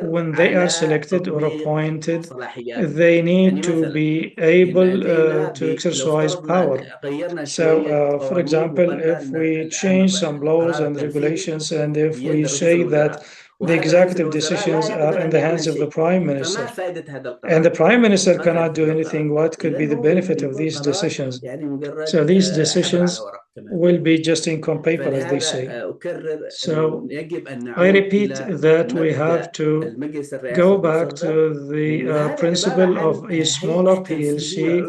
when they are selected or appointed, they need to be able to exercise power. So, for example, if we change some laws and regulations, and if we say that the executive decisions are in the hands of the prime minister, and the prime minister cannot do anything, what could be the benefit of these decisions? So these decisions will be just ink on paper, as they say. So I repeat that we have to go back to the principle of a smaller PLC,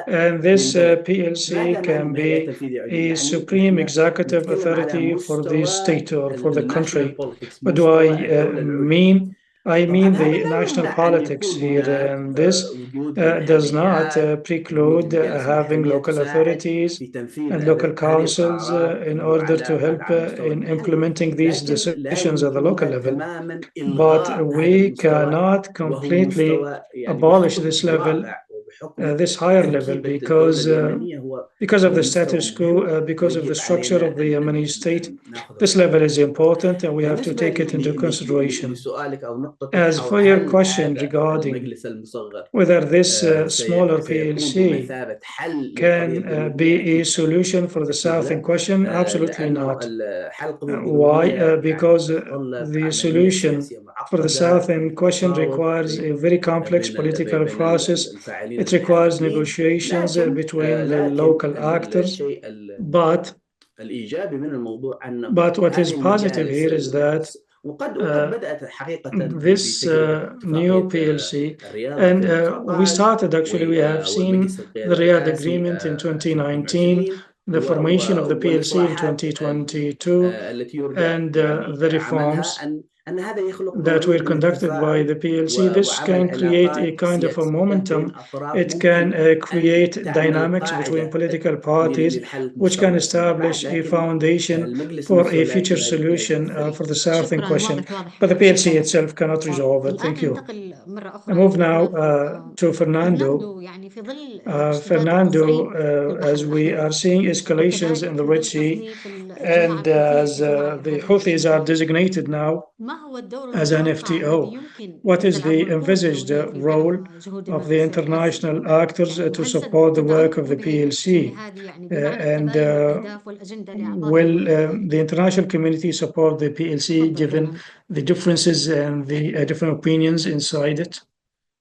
and this PLC can be a supreme executive authority for the state or for the country. What do I mean? I mean the national politics here, and this does not preclude having local authorities and local councils in order to help in implementing these decisions at the local level. But we cannot completely abolish this level, this higher level, because of the status quo, because of the structure of the Yemeni state. This level is important, and we have to take it into consideration. As for your question regarding whether this smaller PLC can be a solution for the South in question, absolutely not. Why? Because the solution for the South in question requires a very complex political process. It requires negotiations between the local actors, but what is positive here is that this new PLC, and we started actually, we have seen the Riyadh Agreement in 2019, the formation of the PLC in 2022, and the reforms that were conducted by the PLC. This can create a kind of a momentum. It can create dynamics between political parties, which can establish a foundation for a future solution for the South in question. But the PLC itself cannot resolve it. Thank you. I move now to Fernando. Fernando, as we are seeing escalations in the Red Sea, and as the Houthis are designated now as an FTO. What is the envisaged role of the international actors to support the work of the PLC? And will the international community support the PLC given the differences and the different opinions inside it?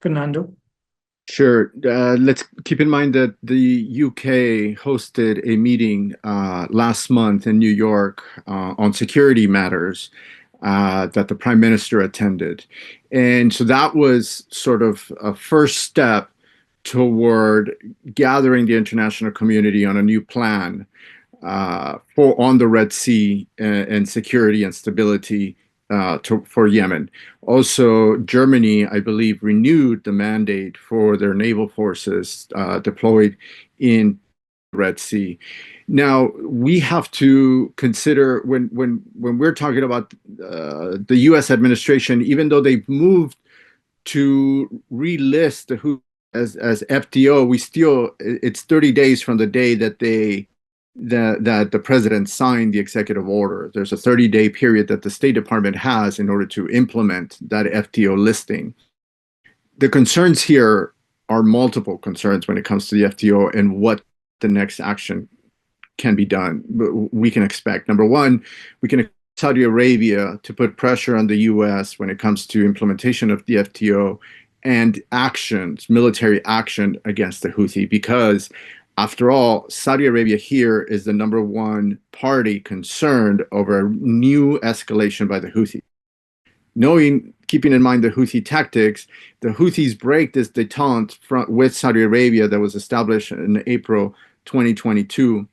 Fernando? Sure. Let's keep in mind that the UK hosted a meeting last month in New York on security matters that the Prime Minister attended. And so that was sort of a first step toward gathering the international community on a new plan on the Red Sea and security and stability for Yemen. Also, Germany, I believe, renewed the mandate for their naval forces deployed in the Red Sea. Now, we have to consider when we're talking about the U.S. administration, even though they've moved to relist the Houthis as FTO, it's 30 days from the day that the president signed the executive order. There's a 30-day period that the State Department has in order to implement that FTO listing. The concerns here are multiple concerns when it comes to the FTO and what the next action can be done. We can expect. Number one, we can expect Saudi Arabia to put pressure on the U.S. when it comes to implementation of the FTO and military action against the Houthi, because after all, Saudi Arabia here is the number one party concerned over a new escalation by the Houthi. Keeping in mind the Houthi tactics, the Houthis break this détente with Saudi Arabia that was established in April 2022,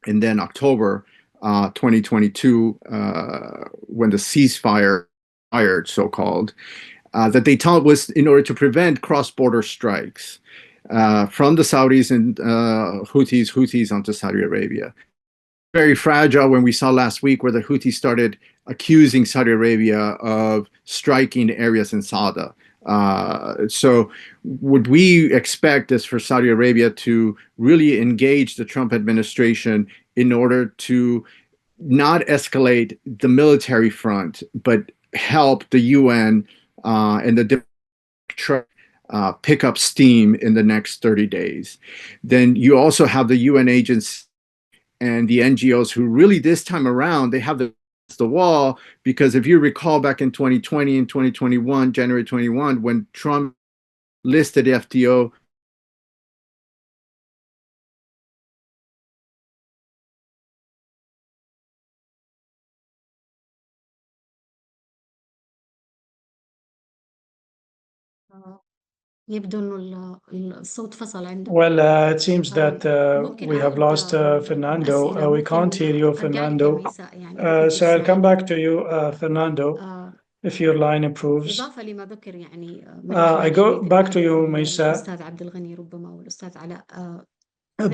and then October 2022, when the ceasefire expired, so-called, that détente was in order to prevent cross-border strikes from the Saudis and Houthis onto Saudi Arabia. Very fragile when we saw last week where the Houthis started accusing Saudi Arabia of striking areas in Sada. So what we expect is for Saudi Arabia to really engage the Trump administration in order to not escalate the military front, but help the UN and the pick up steam in the next 30 days. Then you also have the UN agents and the NGOs who really this time around, they have the wall, because if you recall back in 2020 and 2021, January 21, when Trump listed FTO, يبدو إنه الصوت فصل عنده. Well, it seems that we have lost Fernando. We can't hear you, Fernando. So I'll come back to you, Fernando, if your line improves. إضافة لما ذكر يعني I go back to you, Maysaa. الأستاذ عبدالغني ربما والأستاذ علاء.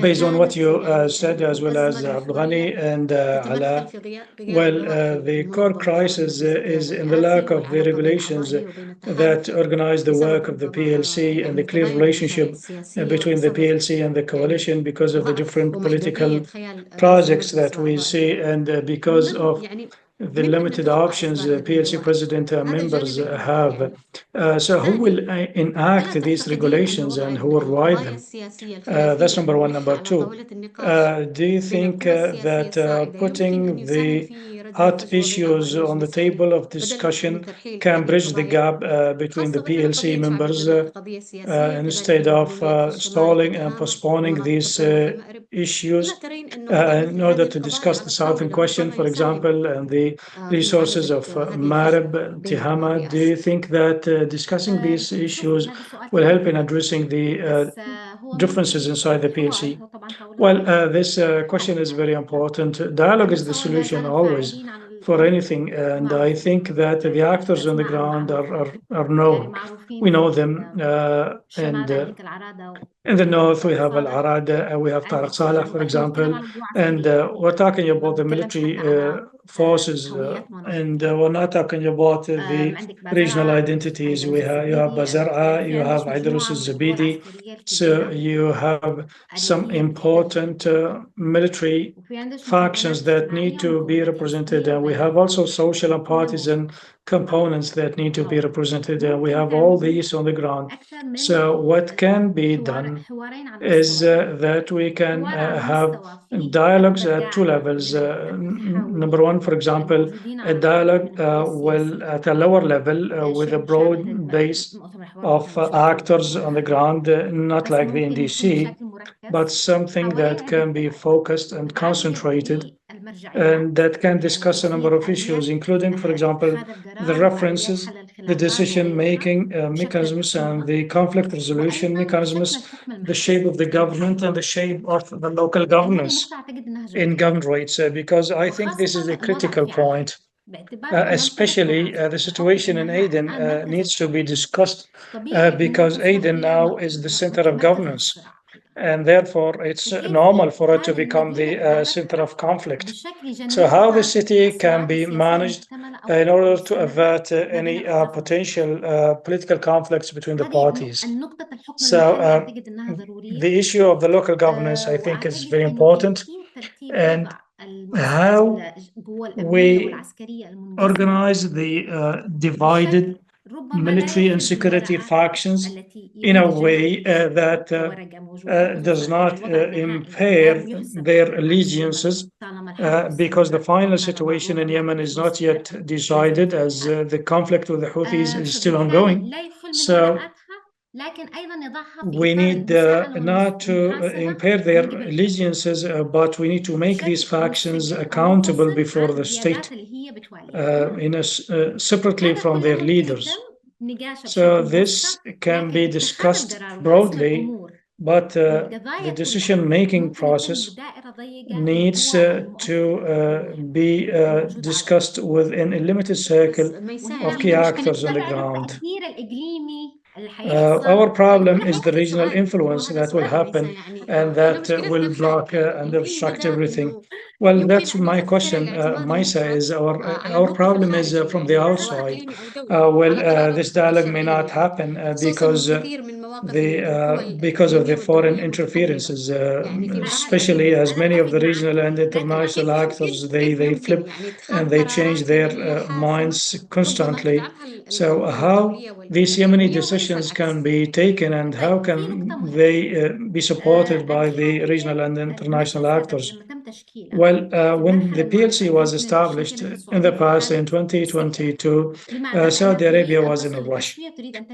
Based on what you said, as well as Abdulghani and Alaa, well, the core crisis is in the lack of the regulations that organize the work of the PLC and the clear relationship between the PLC and the coalition, because of the different political projects that we see, and because of the limited options PLC president members have. So who will enact these regulations and who will write them? That's number one. Number two, do you think that putting the hot issues on the table of discussion can bridge the gap between the PLC members instead of stalling and postponing these issues in order to discuss the southern question, for example, and the resources of Marib, Tihama? Do you think that discussing these issues will help in addressing the differences inside the PLC? Well, this question is very important. Dialogue is the solution always for anything, and I think that the actors on the ground are known. We know them, and in the north we have Al-Arada, we have Tariq Saleh, for example, and we're talking about the military forces, and we're not talking about the regional identities. You have Bazar'a, you have Idris al-Zabidi, so you have some important military factions that need to be represented, and we have also social and partisan components that need to be represented. We have all these on the ground. So what can be done is that we can have dialogues at two levels. Number one, for example, a dialogue will at a lower level with a broad base of actors on the ground, not like the NDC, but something that can be focused and concentrated and that can discuss a number of issues, including, for example, the references, the decision-making mechanisms, and the conflict resolution mechanisms, the shape of the government, and the shape of the local governance in governorates, because I think this is a critical point. Especially the situation in Aden needs to be discussed because Aden now is the center of governance, and therefore it's normal for it to become the center of conflict. So how the city can be managed in order to avert any potential political conflicts between the parties. So the issue of the local governance, I think, is very important, and how we organize the divided military and security factions in a way that does not impair their allegiances, because the final situation in Yemen is not yet decided, as the conflict with the Houthis is still ongoing. So we need not to impair their allegiances, but we need to make these factions accountable before the state separately from their leaders. So this can be discussed broadly, but the decision-making process needs to be discussed within a limited circle of key actors on the ground. Our problem is the regional influence that will happen and that will block and obstruct everything. Well, that's my question, Maysaa, is our problem is from the outside. This dialogue may not happen because of the foreign interferences, especially as many of the regional and international actors, they flip and they change their minds constantly. So how these Yemeni decisions can be taken and how can they be supported by the regional and international actors? Well, when the PLC was established in the past in 2022, Saudi Arabia was in a rush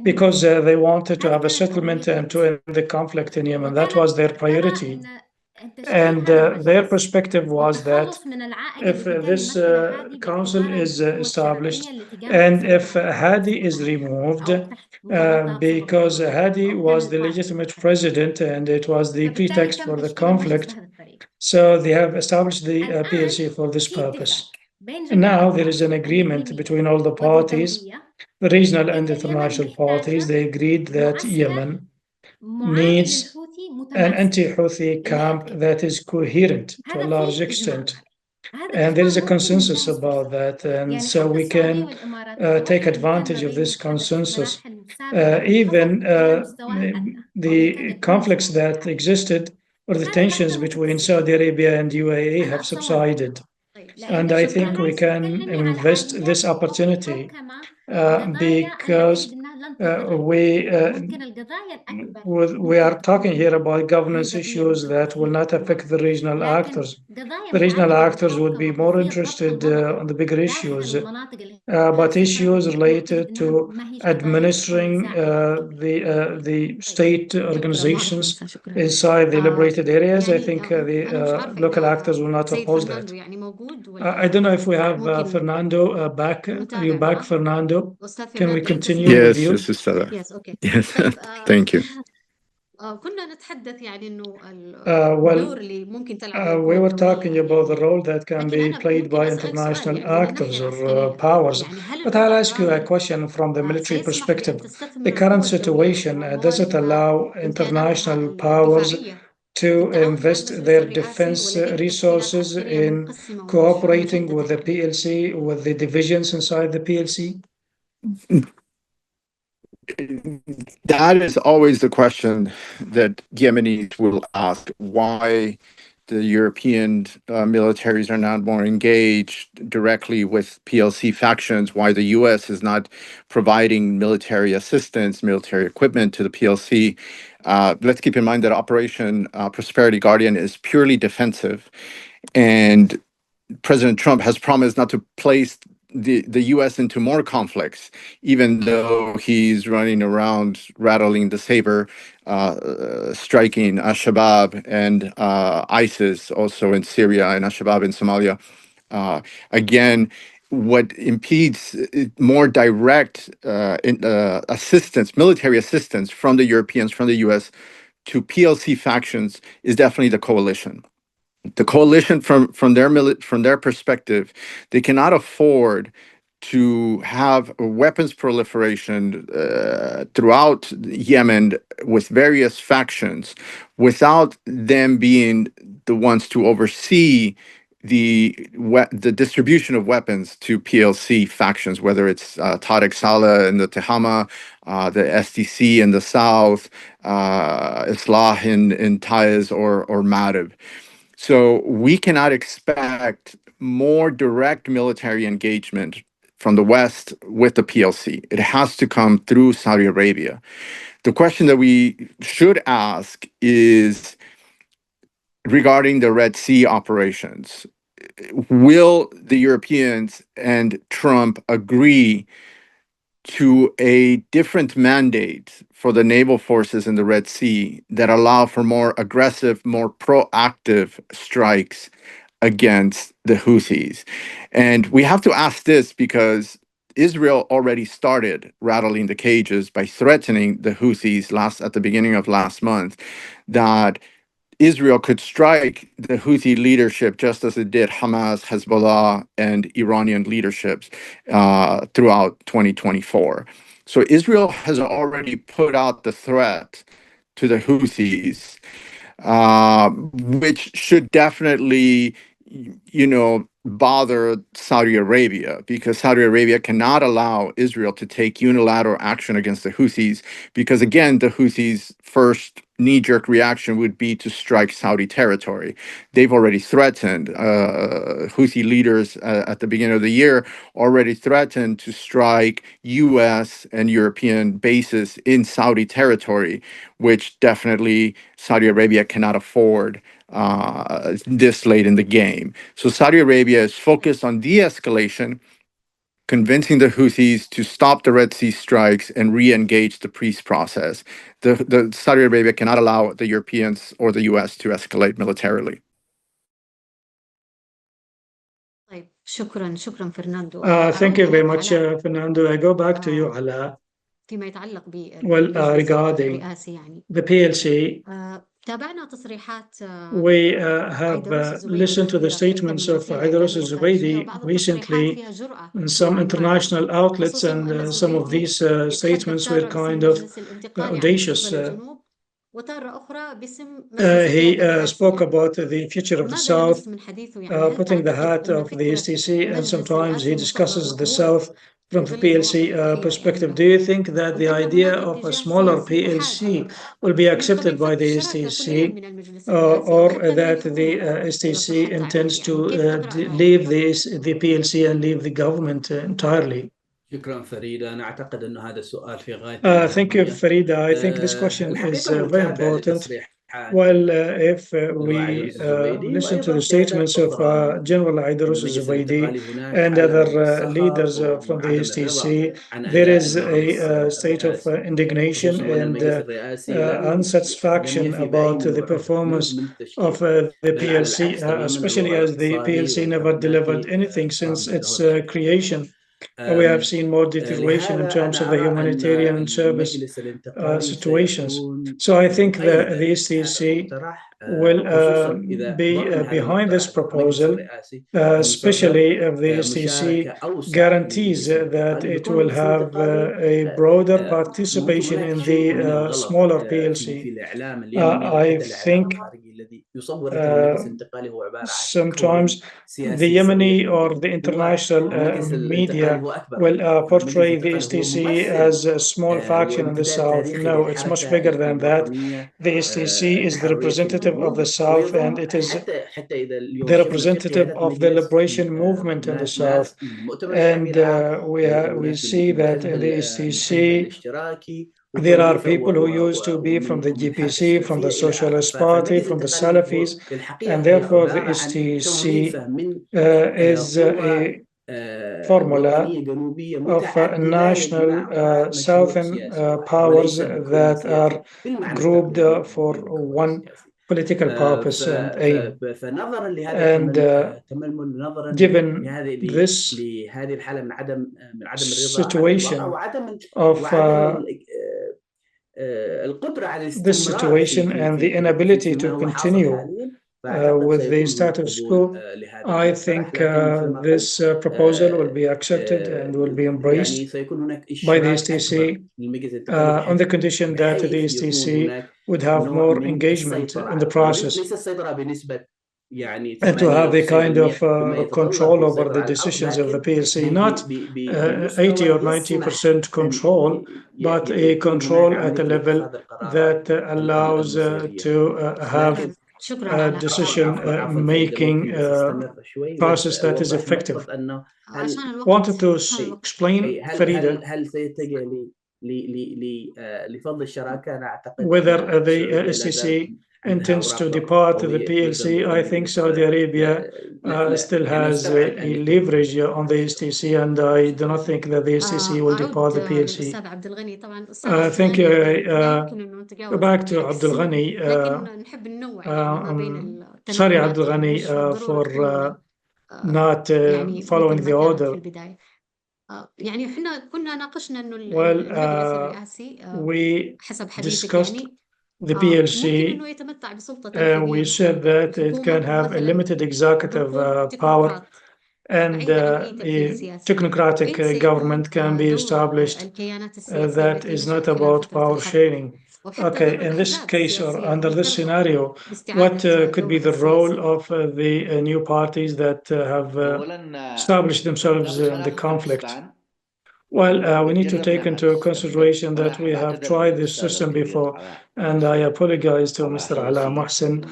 because they wanted to have a settlement and to end the conflict in Yemen. That was their priority. And their perspective was that if this council is established and if Hadi is removed, because Hadi was the legitimate president and it was the pretext for the conflict, so they have established the PLC for this purpose. And now there is an agreement between all the parties, the regional and international parties. They agreed that Yemen needs an anti-Houthi camp that is coherent to a large extent. And there is a consensus about that. And so we can take advantage of this consensus. Even the conflicts that existed or the tensions between Saudi Arabia and UAE have subsided. And I think we can invest this opportunity because we are talking here about governance issues that will not affect the regional actors. The regional actors would be more interested on the bigger issues, but issues related to administering the state organizations inside the liberated areas, I think the local actors will not oppose that. I don't know if we have Fernando back. Are you back, Fernando? Can we continue with Yes, you? this is Salah. Yes, thank you. We were talking about the role that can be played by international actors or powers. But I'll ask you a question from the military perspective. The current situation, does it allow international powers to invest their defense resources in cooperating with the PLC, with the divisions inside the PLC? That is always the question that Yemenis will ask. Why the European militaries are not more engaged directly with PLC factions, why the U.S. is not providing military assistance, military equipment to the PLC. Let's keep in mind that Operation Prosperity Guardian is purely defensive, and President Trump has promised not to place the U.S. into more conflicts, even though he's running around rattling the saber, striking Al-Shabaab and ISIS also in Syria and Al-Shabaab in Somalia. Again, what impedes more direct assistance, military assistance from the Europeans, from the U.S. to PLC factions is definitely the coalition. The coalition, from their perspective, they cannot afford to have a weapons proliferation throughout Yemen with various factions without them being the ones to oversee the distribution of weapons to PLC factions, whether it's Tariq Saleh in the Tehama, the SDC in the south, Islah in Taiz or Madib. So we cannot expect more direct military engagement from the West with the PLC. It has to come through Saudi Arabia. The question that we should ask is regarding the Red Sea operations. Will the Europeans and Trump agree to a different mandate for the naval forces in the Red Sea that allow for more aggressive, more proactive strikes against the Houthis? And we have to ask this because Israel already started rattling the cages by threatening the Houthis at the beginning of last month that Israel could strike the Houthi leadership just as it did Hamas, Hezbollah, and Iranian leaderships throughout 2024. So Israel has already put out the threat to the Houthis, which should definitely, bother Saudi Arabia, because Saudi Arabia cannot allow Israel to take unilateral action against the Houthis, because again, the Houthis' first knee-jerk reaction would be to strike Saudi territory. They've already threatened, Houthi leaders at the beginning of the year already threatened to strike US and European bases in Saudi territory, which definitely Saudi Arabia cannot afford this late in the game. So Saudi Arabia is focused on de-escalation, convincing the Houthis to stop the Red Sea strikes and re-engage the peace process. The Saudi Arabia cannot allow the Europeans or the US to escalate militarily. طيب شكرا فرناندو. Thank you very much, Fernando. I go back to you, Alaa. فيما يتعلق regarding بالرئاسة يعني the PLC, تابعنا تصريحات we have listened to the statements of Idris al-Zubaydi recently in some international outlets, and some of these statements were kind of audacious. He spoke about the future of the South, putting the hat of the STC, and sometimes he discusses the South from the PLC perspective. Do you think that the idea of a smaller PLC will be accepted by the STC, or that the STC intends to leave the PLC and leave the government entirely? شكرا فريدة. أنا أعتقد أن هذا السؤال في غاية Thank you, Farida. I think this question is very important. Well, if we listen to the statements of General Idris al-Zubaydi and other leaders from the STC, there is a state of indignation and unsatisfaction about the performance of the PLC, especially as the PLC never delivered anything since its creation. We have seen more deterioration in terms of the humanitarian service situations. So I think the STC will be behind this proposal, especially if the STC guarantees that it will have a broader participation in the smaller PLC. I think sometimes the Yemeni or the international media will portray the STC as a small faction in the South. No, it's much bigger than that. The STC is the representative representative of the South, and it is the representative of the liberation movement in the South. And we see that in the STC, there are people who used to be from the GPC, from the Socialist Party, from the Salafis, and therefore the STC is a formula of national southern powers that are grouped for one political purpose and aim. And given this situation of this situation and the inability to continue with the status quo, I think this proposal will be accepted and will be embraced by the STC on the condition that the STC would have more engagement in the process and to have a kind of control over the decisions of the PLC, not 80 or 90% control, but a control at a level that allows to have decision making process that is effective. Wanted to explain, Farida, whether the STC intends to depart the PLC. I think Saudi Arabia still has a leverage on the STC, and I do not think that the STC will depart the PLC. Thank you. Go back to Abdulghani. Sorry, Abdulghani, for not following the order. Well, we discussed the PLC, we said that it can have a limited executive power, and a technocratic government can be established that is not about power sharing. Okay, in this case or under this scenario, what could be the role of the new parties that have established themselves in the conflict? Well, we need to take into consideration that we have tried this system before, and I apologize to Mr. Alaa Mohsen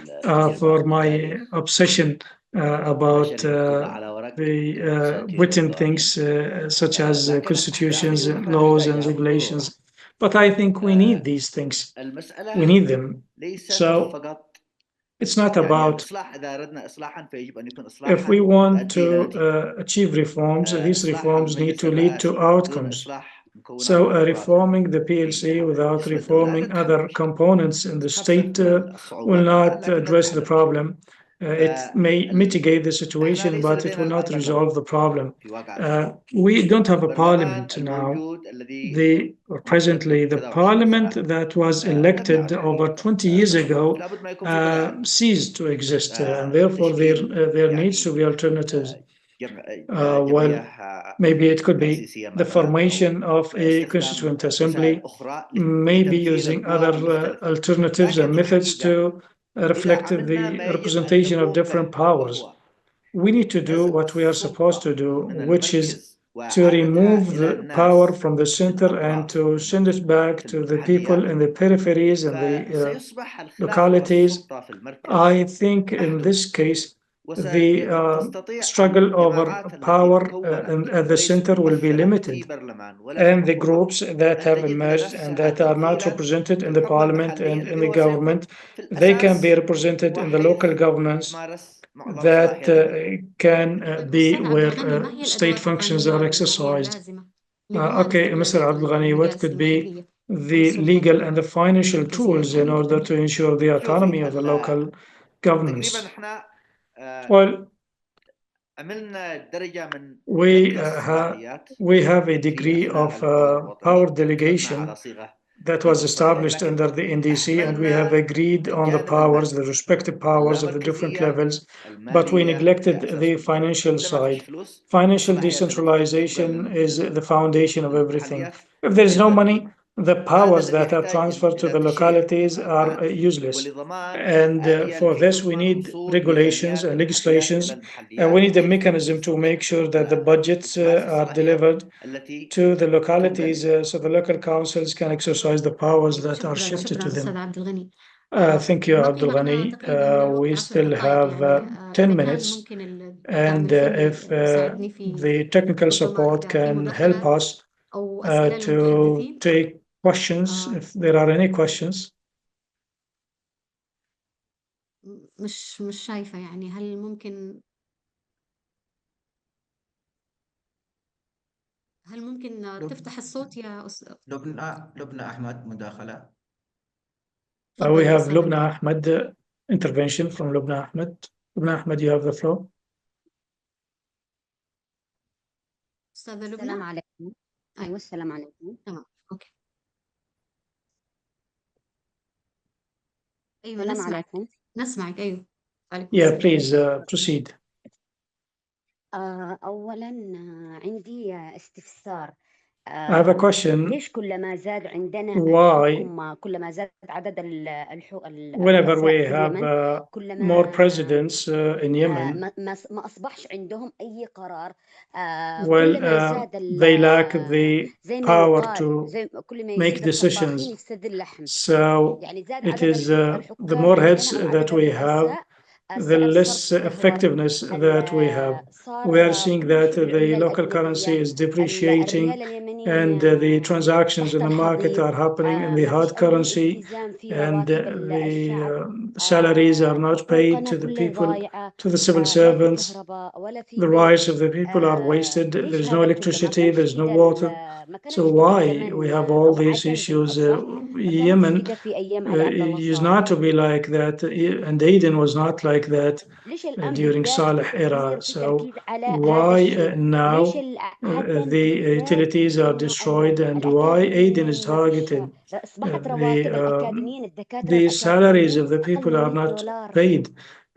for my obsession about the written things such as constitutions, laws, and regulations. But I think we need these things. We need them. So it's not about if we want to achieve reforms, these reforms need to lead to outcomes. So reforming the PLC without reforming other components in the state will not address the problem. It may mitigate the situation, but it will not resolve the problem. We don't have a parliament now. Presently, the parliament that was elected over 20 years ago ceased to exist, and therefore there needs to be alternatives. Well, maybe it could be the formation of a constituent assembly, maybe using other alternatives and methods to reflect the representation of different powers. We need to do what we are supposed to do, which is to remove the power from the center and to send it back to the people in the peripheries and the localities. I think in this case, the struggle over power at the center will be limited, and the groups that have emerged and that are not represented in the parliament and in the government, they can be represented in the local governance that can be where state functions are exercised. Okay, Mr. Abdulghani, what could be the legal and the financial tools in order to ensure the autonomy of the local governments? Well, we have a degree of power delegation that was established under the NDC, and we have agreed on the powers, the respective powers of the different levels, but we neglected the financial side. Financial decentralization is the foundation of everything. If there is no money, the powers that are transferred to the localities are useless. And for this, we need regulations and legislations, and we need a mechanism to make sure that the budgets are delivered to the localities so the local councils can exercise the powers that are shifted to them. Thank you, Abdulghani. We still have 10 minutes, and if the technical support can help us to take questions, if there are any questions. مش شايفة يعني هل ممكن تفتح الصوت يا لبنى أحمد مداخلة. We have Lubna Ahmed, intervention from Lubna Ahmed. Lubna Ahmed, you have the floor. أستاذة لبنى. السلام عليكم. أيوة السلام عليكم. تمام أوكي. أيوة السلام نسمعك. عليكم. نسمعك أيوة. عليكم Yeah, السلام. please proceed. أولا عندي استفسار. I have a question. ليش كلما زاد عندنا Why, الحكم كلما زاد عدد whenever الرؤساء we في have اليمن more كلما presidents in Yemen, ما أصبحش عندهم أي قرار. well, كلما زاد they lack the زي ما power يقال to كل ما make يزيد الطباخين decisions. يفسد اللحم. So يعني زاد it عدد is the الحكام more عندنا heads أو that عدد we have, الرؤساء the سعر less الصرف يزهر. effectiveness that we have. We are صار seeing كل that شيء the بالعملة local currency الأجنبية. is depreciating الريال and اليمني the transactions in تحت the market الحضيض. are happening in the ما hard فيش أي currency, التزام في and رواتب the الشعب. salaries are not paid حقوقنا to the كلها people, ضايعة. to the civil لا في servants. كهرباء ولا في The ماء. rights of the people are wasted. ليش There's no هذا كله؟ ما electricity, كانش there's no كده water. ما كانش So كده why بزمن we have all أو these عادة issues? بالأصح. ما كانش Yemen كده في أيام علي عبد الله used صالح. not to be like that, and Aden was not like that ليش الآن during بالذات Saleh era. يصير في So تركيز على هذا why الشيء؟ ليش now هذا the بالذات utilities are destroyed, and why Aden is الأكاديميين ما فيش. targeted? أصبحت رواتب الأكاديميين الدكاترة The salaries of الأكاديميين the أقل people من are 100 not دولار. paid,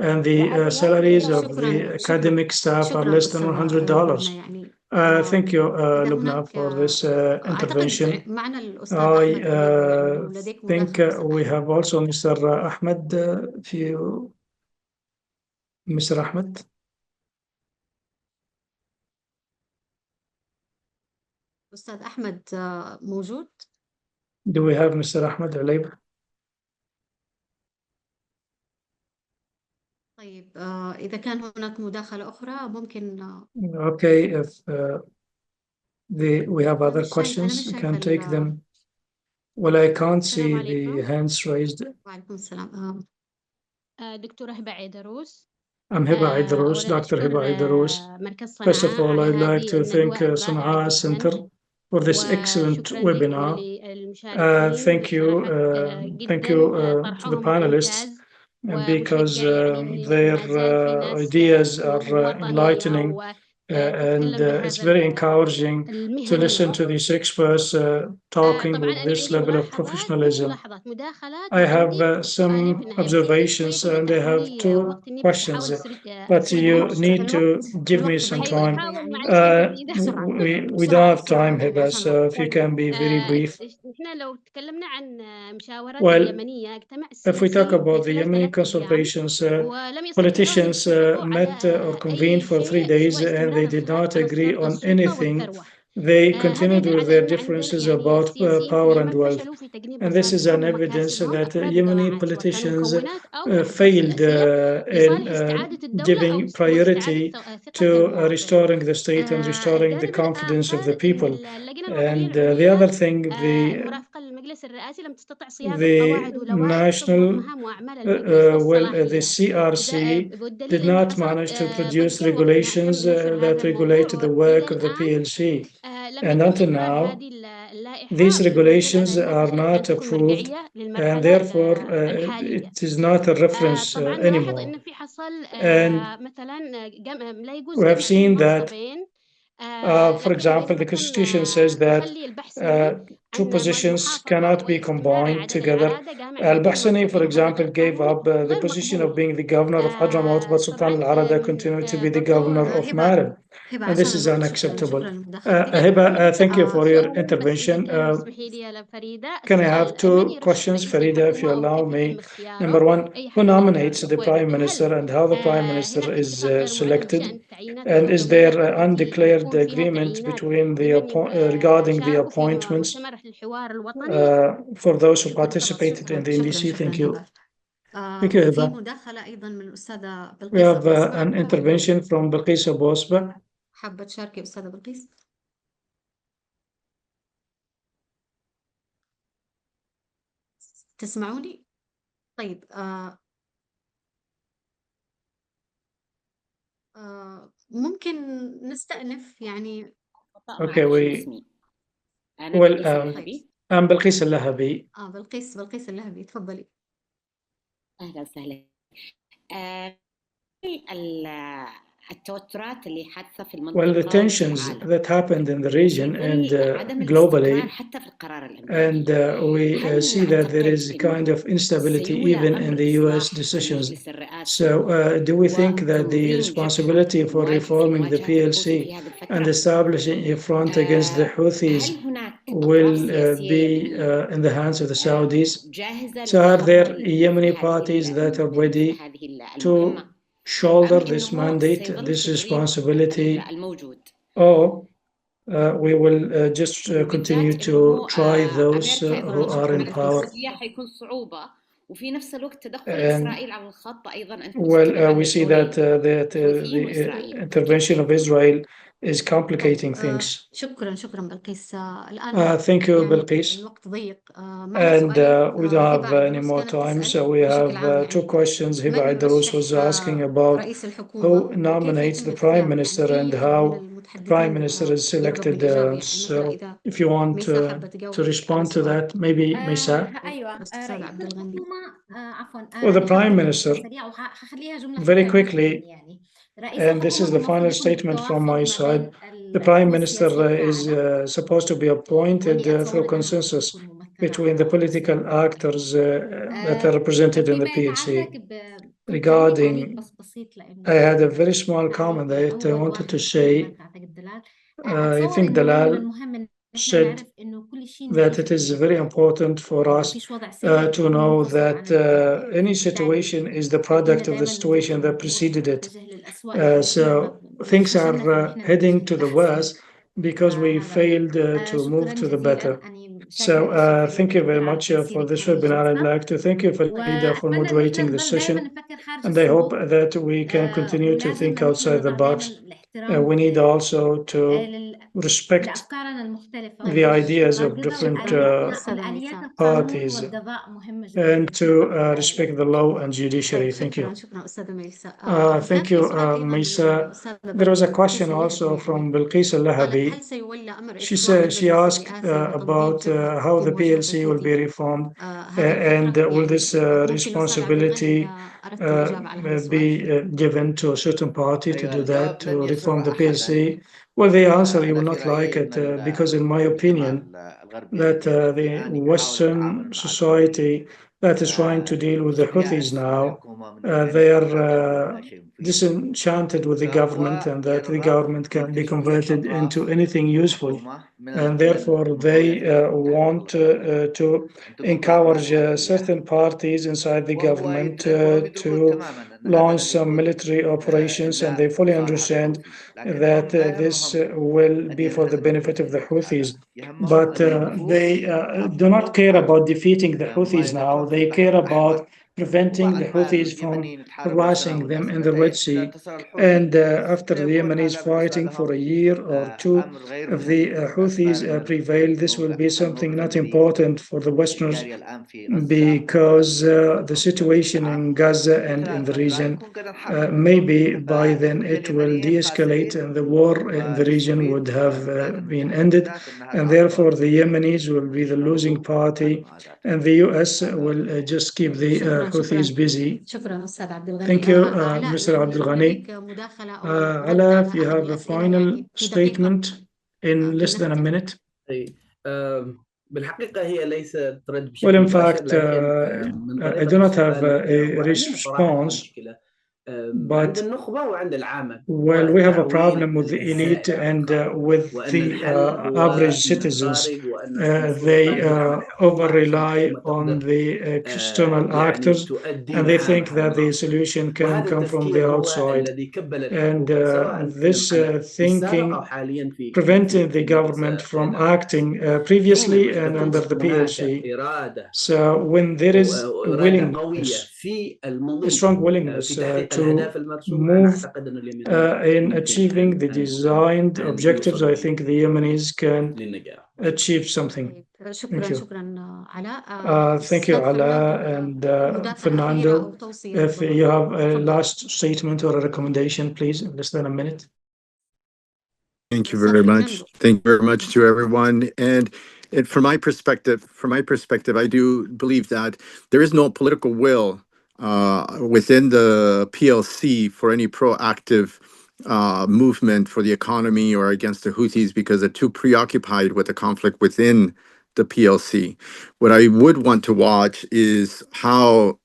and the وعلى salaries رواية of the شكرا academic staff are شكرا less than أستاذة $100. لبنى يعني Thank you, إذا Lubna, هناك for this أعتقد intervention. معنا الأستاذ I أحمد أريد لو لديك think مداخلة أستاذ we أحمد. have also Mr. Ahmed. If you, Mr. Ahmed, أستاذ أحمد موجود؟ do we have Mr. Ahmed عليب? طيب إذا كان هناك مداخلة أخرى ممكن Okay, if we have أنا other مش شايف questions, you شايفة can take them. Well, I can't see السلام the عليكم. hands raised. وعليكم السلام. دكتورة هبة عيدروس. I'm Hiba Aidarus, أولا Dr. Hiba أشكر Aidarus. مركز First of صنعاء all, على I'd like هذه to thank الندوة الرائعة Sana'a Center جدا، for this excellent وشكرا لكم webinar. للمشاركين. Thank you, صراحة thank جدا you to the طرحهم panelists, ممتاز because ومشجع، يعني إن their ما زال في ناس ideas are وطني enlightening, أو and تتكلم it's بهذا very encouraging to المهني. listen to these experts talking طبعا with أنا this عندي level of ملاحظات، مو professionalism. ملاحظات، مداخلات، I have وعندي سؤالين في some النهاية، بس إذا observations شوية and I تتاحوا have لي two وقت إني questions, بحاول but you أسردها. need to give me الوقت some ضيق time. هبة بحاول، يعني معلش يا فريدة. بسرعة We don't have time, يعني Hiba, عشان so الوقت. if you can be very brief. إحنا لو تكلمنا عن مشاورات Well, اليمنية، اجتماع if we talk السياسي about the خلال Yemeni 3 أيام، consultations, ولم يستطيعوا أن politicians يتفقوا met or على convened أي for 3 شيء days سوى and they استمرار did الحرب not على agree on السلطة anything. والثروة. They هذا continued يدل with على their أن عندنا differences يعني about السياسيين في power and اليمن wealth. فشلوا في تقديم And this is مصالحهم an evidence ومكاسبهم that لأفراد Yemeni وجماعات، سواء كانوا politicians مكونات أو أحزاب failed سياسية، in لصالح استعادة الدولة أو giving واستعادة priority ثقة to المواطن. restoring the state and restoring the الجانب confidence of الآخر the أن people. اللجنة الوطنية And the العليا other thing, المرافقة للمجلس الرئاسي لم تستطع صياغة the قواعد ولوائح تضبط national, مهام وأعمال المجلس the والصلاحيات. CRC والدليل did أنه not حصلت manage to produce ضجة وخناق تم regulations نشر هذا that regulate الموضوع، the وإلى work of the الآن PLC. لم And يتم until إقرار now, هذه اللائحة these بدل regulations أن are not تكون approved, مرجعية and للمرحلة therefore الحالية. it is not a reference طبعا نلاحظ anymore. أن في حصل And مثلا لا يجوز we have جمع بين seen that, منصبين. for لكن example, إذا the تم Constitution says that تخلي البحثيني two عن positions محافظة cannot be واستمرار combined إعادة together. الإعادة جامع ما بين Al-Bahsani, for المنصبين، وهذا example, غير gave قانوني up the وغير position of مقبول. being the governor of Hadramaut, but طبعا Sultan al-Arada continued to be the برضو governor of هبة Marib. هبة And this عشان is الوقت unacceptable. شكرا لمداخلتك. Hiba, thank you for your سؤالين بس إذا intervention. كان تسمحي لي يا فريدة. Can I have السؤال: من two يرشح questions, رئيس Farida, if you الحكومة أو allow كيف يتم me? اختياره؟ Number one, أي who حد من nominates the الأخوة prime ذكر. minister and how the prime minister هناك is اتفاق غير معلن selected? بشأن التعيينات And is الحكومية there التي undeclared يكون فيها agreement تعيينات between the لمن regarding the شاركوا في appointments مؤتمر الحوار الوطني؟ for those who شكرا participated in the NDC? شكرا Thank you. هبة. Thank you, في Eva. مداخلة أيضا من الأستاذة We بلقيس have أبو أسماء. an intervention from بلقيس أبو أسماء. حابة تشاركي أستاذة بلقيس؟ تسمعوني؟ طيب ممكن نستأنف يعني. Okay, well, I'm بلقيس اللهبي. بلقيس اللهبي، تفضلي. أهلا وسهلا. التوترات اللي حادثة في المنطقة Well, the tensions that happened in the region and globally, and we see that there is a kind of instability even in the US decisions. So do we think that the responsibility for reforming the PLC and establishing a front against the Houthis will be in the hands of the Saudis? So are there Yemeni parties that are ready to shoulder this mandate, this responsibility, or we will just continue to try those who are in power? And well, we see that the intervention of Israel is complicating things. شكرا بلقيس. الآن Thank you, Bilqis. الوقت ضيق. And we don't have any more time, so we have two questions. Hiba Idrus was asking about who nominates the Prime Minister and how the Prime Minister is selected. So if you want to respond to that, maybe Maysaa. Well, the Prime Minister, very quickly, and this is the final statement from my side, the Prime Minister is supposed to be appointed through consensus between the political actors that are represented in the PLC. Regarding, I had a very small comment that I wanted to say. I think Dalal said that it is very important for us to know that any situation is the product of the situation that preceded it. So things are heading to the worst because we failed to move to the better. So thank you very much for this webinar. I'd like to thank you, Farida, for moderating the session. And I hope that we can continue to think outside the box. We need also to respect the ideas of different parties and to respect the law and judiciary. Thank you. Thank you, Maysaa. There was a question also from Bilqis Al-Lahabi. She asked about how the PLC will be reformed and will this responsibility be given to a certain party to do that, to reform the PLC. Well, the answer, you will not like it because in my opinion that the Western society that is trying to deal with the Houthis now, they are disenchanted with the government and that the government can be converted into anything useful. And therefore, they want to encourage certain parties inside the government to launch some military operations, and they fully understand that this will be for the benefit of the Houthis. But they do not care about defeating the Houthis now. They care about preventing the Houthis from harassing them in the Red Sea. And after the Yemenis fighting for a year or two, if the Houthis prevail, this will be something not important for the Westerners because the situation in Gaza and in the region, maybe by then it will de-escalate and the war in the region would have been ended. And therefore, the Yemenis will be the losing party and the US will just keep the Houthis busy. Thank you, Mr. Abdulghani. Alaa, if you have a final statement in less than a minute. بالحقيقة هي ليست رد Well, in بشكل fact, مباشر، لكن من I طريقة do not have السؤال a وعدم response. المشكلة But well, we have a problem with the elite and with the average citizens. They over-rely on the external actors, and they think that the solution can come from the outside. And this thinking prevented the government from acting previously and under the PLC. So when there is a willingness, a strong willingness to move in achieving the designed objectives, I think the Yemenis can achieve something. Thank you. Thank you, Alaa and Fernando. If you have a last statement or a recommendation, please, in less than a minute. Thank you very much. Thank you very much to everyone. And from my perspective, I do believe that there is no political will within the PLC for any proactive movement for the economy or against the Houthis because they're too preoccupied with the conflict within the PLC. What I would want to watch is how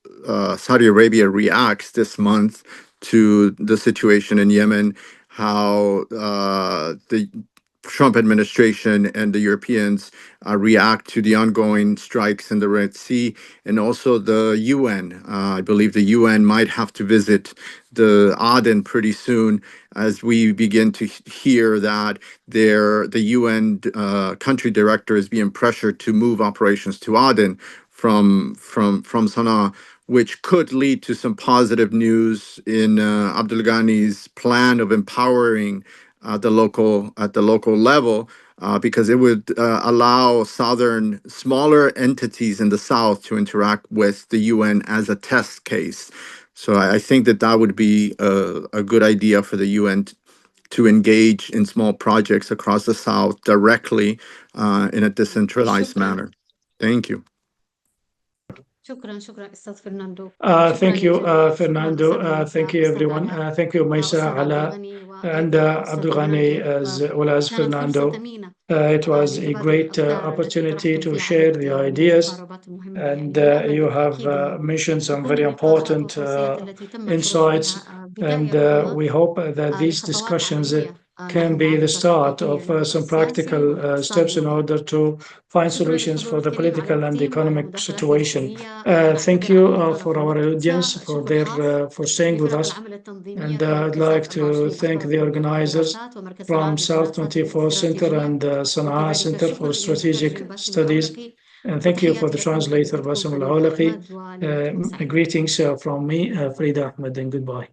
Saudi Arabia reacts this month to the situation in Yemen, how the Trump administration and the Europeans react to the ongoing strikes in the Red Sea, and also the UN. I believe the UN might have to visit the Aden pretty soon as we begin to hear that the UN country director is being pressured to move operations to Aden from Sana'a, which could lead to some positive news in Abdulghani's plan of empowering at the local level, because it would allow smaller entities in the south to interact with the UN as a test case. So I think that would be a good idea for the UN to engage in small projects across the south directly in a decentralized manner. Thank you. Thank you, Fernando. Thank you, everyone. Thank you, Maysaa, Alaa, and Abdulghani, as well as Fernando. It was a great opportunity to share the ideas, and you have mentioned some very important insights, and we hope that these discussions can be the start of some practical steps in order to find solutions for the political and economic situation. Thank you for our audience for staying with us, and I'd like to thank the organizers from South 24 Center and Sana'a Center for Strategic Studies, and thank you for the translator Basim Al-Awlaqi. Greetings from me, Farida, Ahmed, and goodbye.